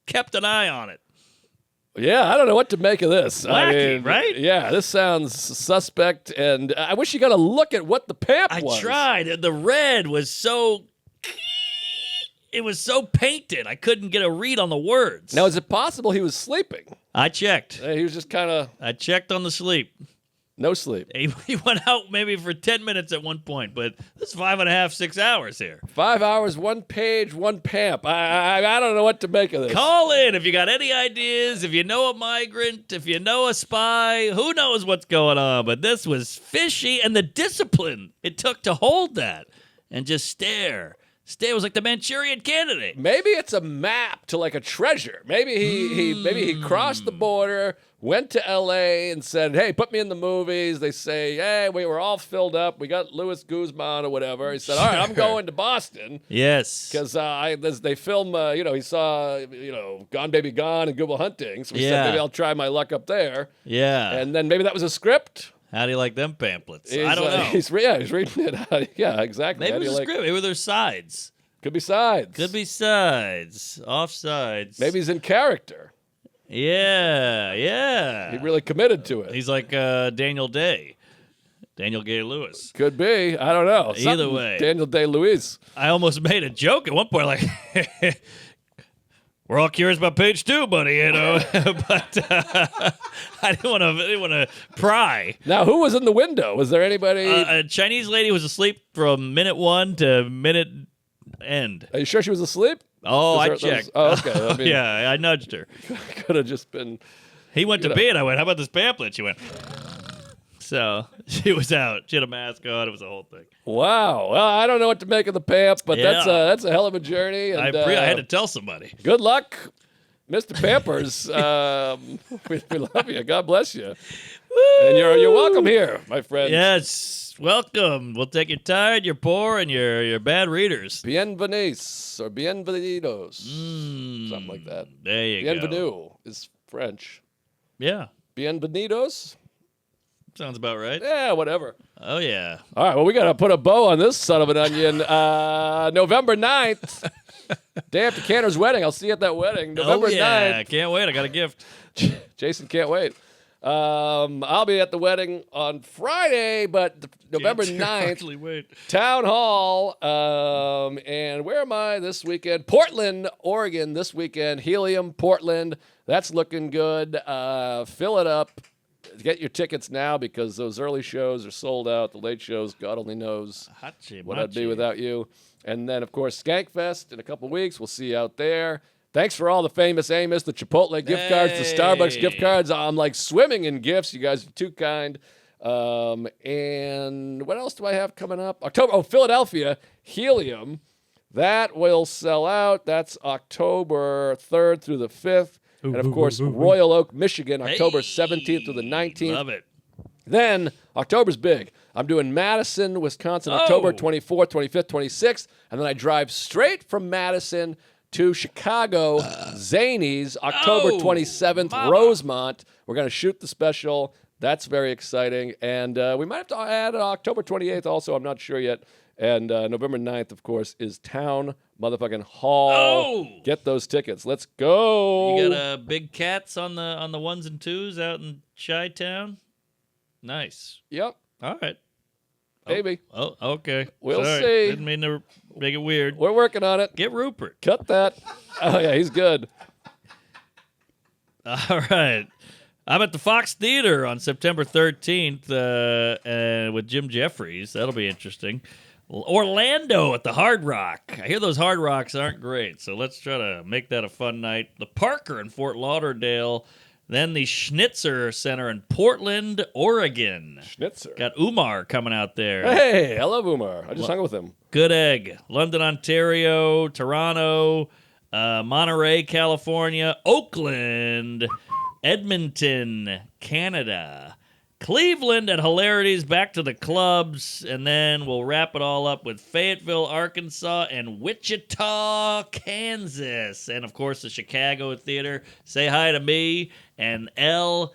kept an eye on it. Yeah, I don't know what to make of this. Wacky, right? Yeah, this sounds suspect, and I wish you got to look at what the pamp was. I tried. The red was so... It was so painted, I couldn't get a read on the words. Now, is it possible he was sleeping? I checked. He was just kind of... I checked on the sleep. No sleep. He went out maybe for 10 minutes at one point, but this is 5.5, 6 hours here. 5 hours, 1 page, 1 pamp. I don't know what to make of this. Call in if you got any ideas, if you know a migrant, if you know a spy, who knows what's going on. But this was fishy, and the discipline it took to hold that and just stare. Stay was like the Manchurian Candidate. Maybe it's a map to like a treasure. Maybe he crossed the border, went to L.A. and said, "Hey, put me in the movies." They say, "Hey, we were all filled up. We got Louis Guzman or whatever." He said, "All right, I'm going to Boston." Yes. Because they film, he saw, Gone Baby Gone and Good Will Hunting. So he said, maybe I'll try my luck up there. Yeah. And then maybe that was a script. How do you like them pamphlets? I don't know. He's reading it. Yeah, exactly. Maybe it was a script. Maybe there's sides. Could be sides. Could be sides. Offsides. Maybe he's in character. Yeah. He really committed to it. He's like Daniel Day. Daniel Day-Lewis. Could be. I don't know. Either way. Daniel Day-Lewis. I almost made a joke at one point, like, we're all curious about page 2, buddy, but I didn't want to pry. Now, who was in the window? Was there anybody? A Chinese lady was asleep from minute 1 to minute end. Are you sure she was asleep? Oh, I checked. Okay. Yeah, I nudged her. Could have just been. He went to bed. I went, how about this pamphlet? She went. So she was out. She had a mask on. It was a whole thing. Wow. Well, I don't know what to make of the pamp, but that's a hell of a journey. And, I had to tell somebody. Good luck, Mr. Pampers. We love you. God bless you. Woo! And you're welcome here, my friend. Yes, welcome. We'll take your tired, your poor, and your bad readers. Bienvenue or bienvenidos. Something like that. There you Bienvenue is French. Yeah. Bienvenidos? Sounds about right. Yeah, whatever. Oh, yeah. All right, well, we got to put a bow on this son of an onion. November 9th, day after Cantor's wedding. I'll see you at that wedding. November 9th. Can't wait. I got a gift. Jason can't wait. I'll be at the wedding on Friday, but November 9th, wait. Town Hall. And where am I this weekend? Portland, Oregon this weekend. Helium, Portland. That's looking good. Fill it up. Get your tickets now because those early shows are sold out. The late shows, God only knows what I'd be without you. And then, of course, Skankfest in a couple weeks. We'll see you out there. Thanks for all the famous Amos, the Chipotle gift cards, the Starbucks gift cards. I'm like swimming in gifts. You guys are too kind. And what else do I have coming up? Philadelphia, Helium. That will sell out. That's October 3rd through the 5th. And, of course, Royal Oak, Michigan, October 17th through the 19th. Love it. Then, October's big. I'm doing Madison, Wisconsin, October 24th, 25th, 26th. And then I drive straight from Madison to Chicago, Zanies, October 27th, Rosemont. We're going to shoot the special. That's very exciting. And we might have to add October 28th also. I'm not sure yet. And November 9th, of course, is Town motherfucking Hall. Oh! Get those tickets. Let's go. You got big cats on the ones and twos out in Chi-Town? Nice. Yep. All right. Maybe. Oh, okay. We'll Sorry. see. Didn't mean to make it weird. We're working on it. Get Rupert. Cut that. Oh, yeah, he's good. All right. I'm at the Fox Theater on September 13th and with Jim Jeffries. That'll be interesting. Orlando at the Hard Rock. I hear those Hard Rocks aren't great, so let's try to make that a fun night. The Parker in Fort Lauderdale. Then the Schnitzer Center in Portland, Oregon. Schnitzer. Got Umar coming out there. Hey, I love Umar. I just hung with him. Good Egg. London, Ontario. Toronto. Monterey, California. Oakland. Edmonton, Canada. Cleveland at Hilarities, back to the clubs, and then we'll wrap it all up with Fayetteville, Arkansas, and Wichita, Kansas. And, of course, the Chicago Theater. Say hi to me and LD.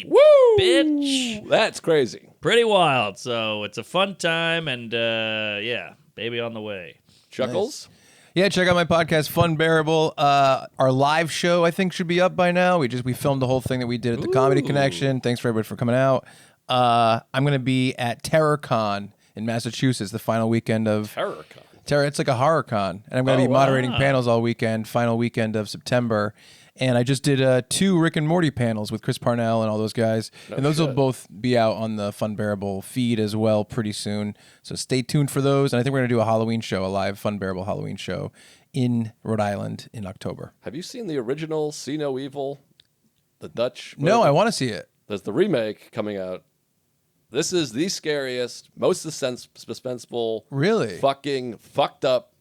Woo! Bitch. That's crazy. Pretty wild. So it's a fun time, and, yeah, baby on the way. Chuckles? Nice. Yeah, check out my podcast, Fun Bearable. Our live show, I think, should be up by now. We filmed the whole thing that we did at the Comedy Connection. Thanks for everybody for coming out. I'm going to be at TerrorCon in Massachusetts the final weekend of... TerrorCon? It's like a horror con. And I'm going to be moderating panels all weekend, final weekend of September. And I just did 2 Rick and Morty panels with Chris Parnell and all those guys. And those will both be out on the Fun Bearable feed as well pretty soon. So stay tuned for those. And I think we're going to do a Halloween show, a live Fun Bearable Halloween show in Rhode Island in October. Have you seen the original See No Evil? The Dutch movie? No, I want to see it. There's the remake coming out. This is the scariest, most suspenseful, Really? fucking fucked up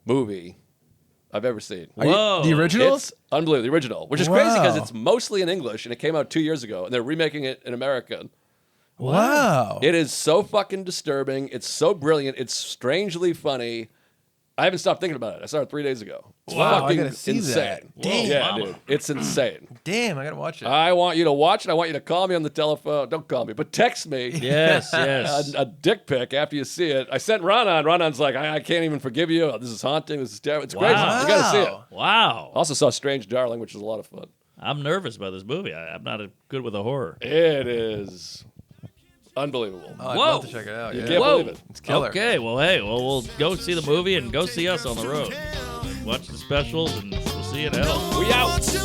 movie I've ever seen. Whoa. The original? It's unbelievable. The original, which is crazy because Wow. it's mostly in English and it came out 2 years ago and they're remaking it in American. Wow. It is so fucking disturbing. It's so brilliant. It's strangely funny. I haven't stopped thinking about it. I saw it 3 days ago. It's Wow, I fucking gotta see insane. that. Damn. Yeah, Mama. dude. It's insane. Damn, I got to watch it. I want you to watch it. I want you to call me on the telephone. Don't call me, but text me. Yes, yes. A dick pic after you see it. I sent Ron on. Ron's like, I can't even forgive you. This is haunting. This is terrible. It's crazy. Wow. You got to see it. Wow. Also saw Strange Darling, which is a lot of fun. I'm nervous about this movie. I'm not good with a horror. It is unbelievable. Oh, I'd Whoa. love to check it out. You Yeah. can't believe it. It's killer. Okay, well, hey, we'll go see the movie and go see us on the road. Watch the specials, and we'll see you in hell. We out. Won't you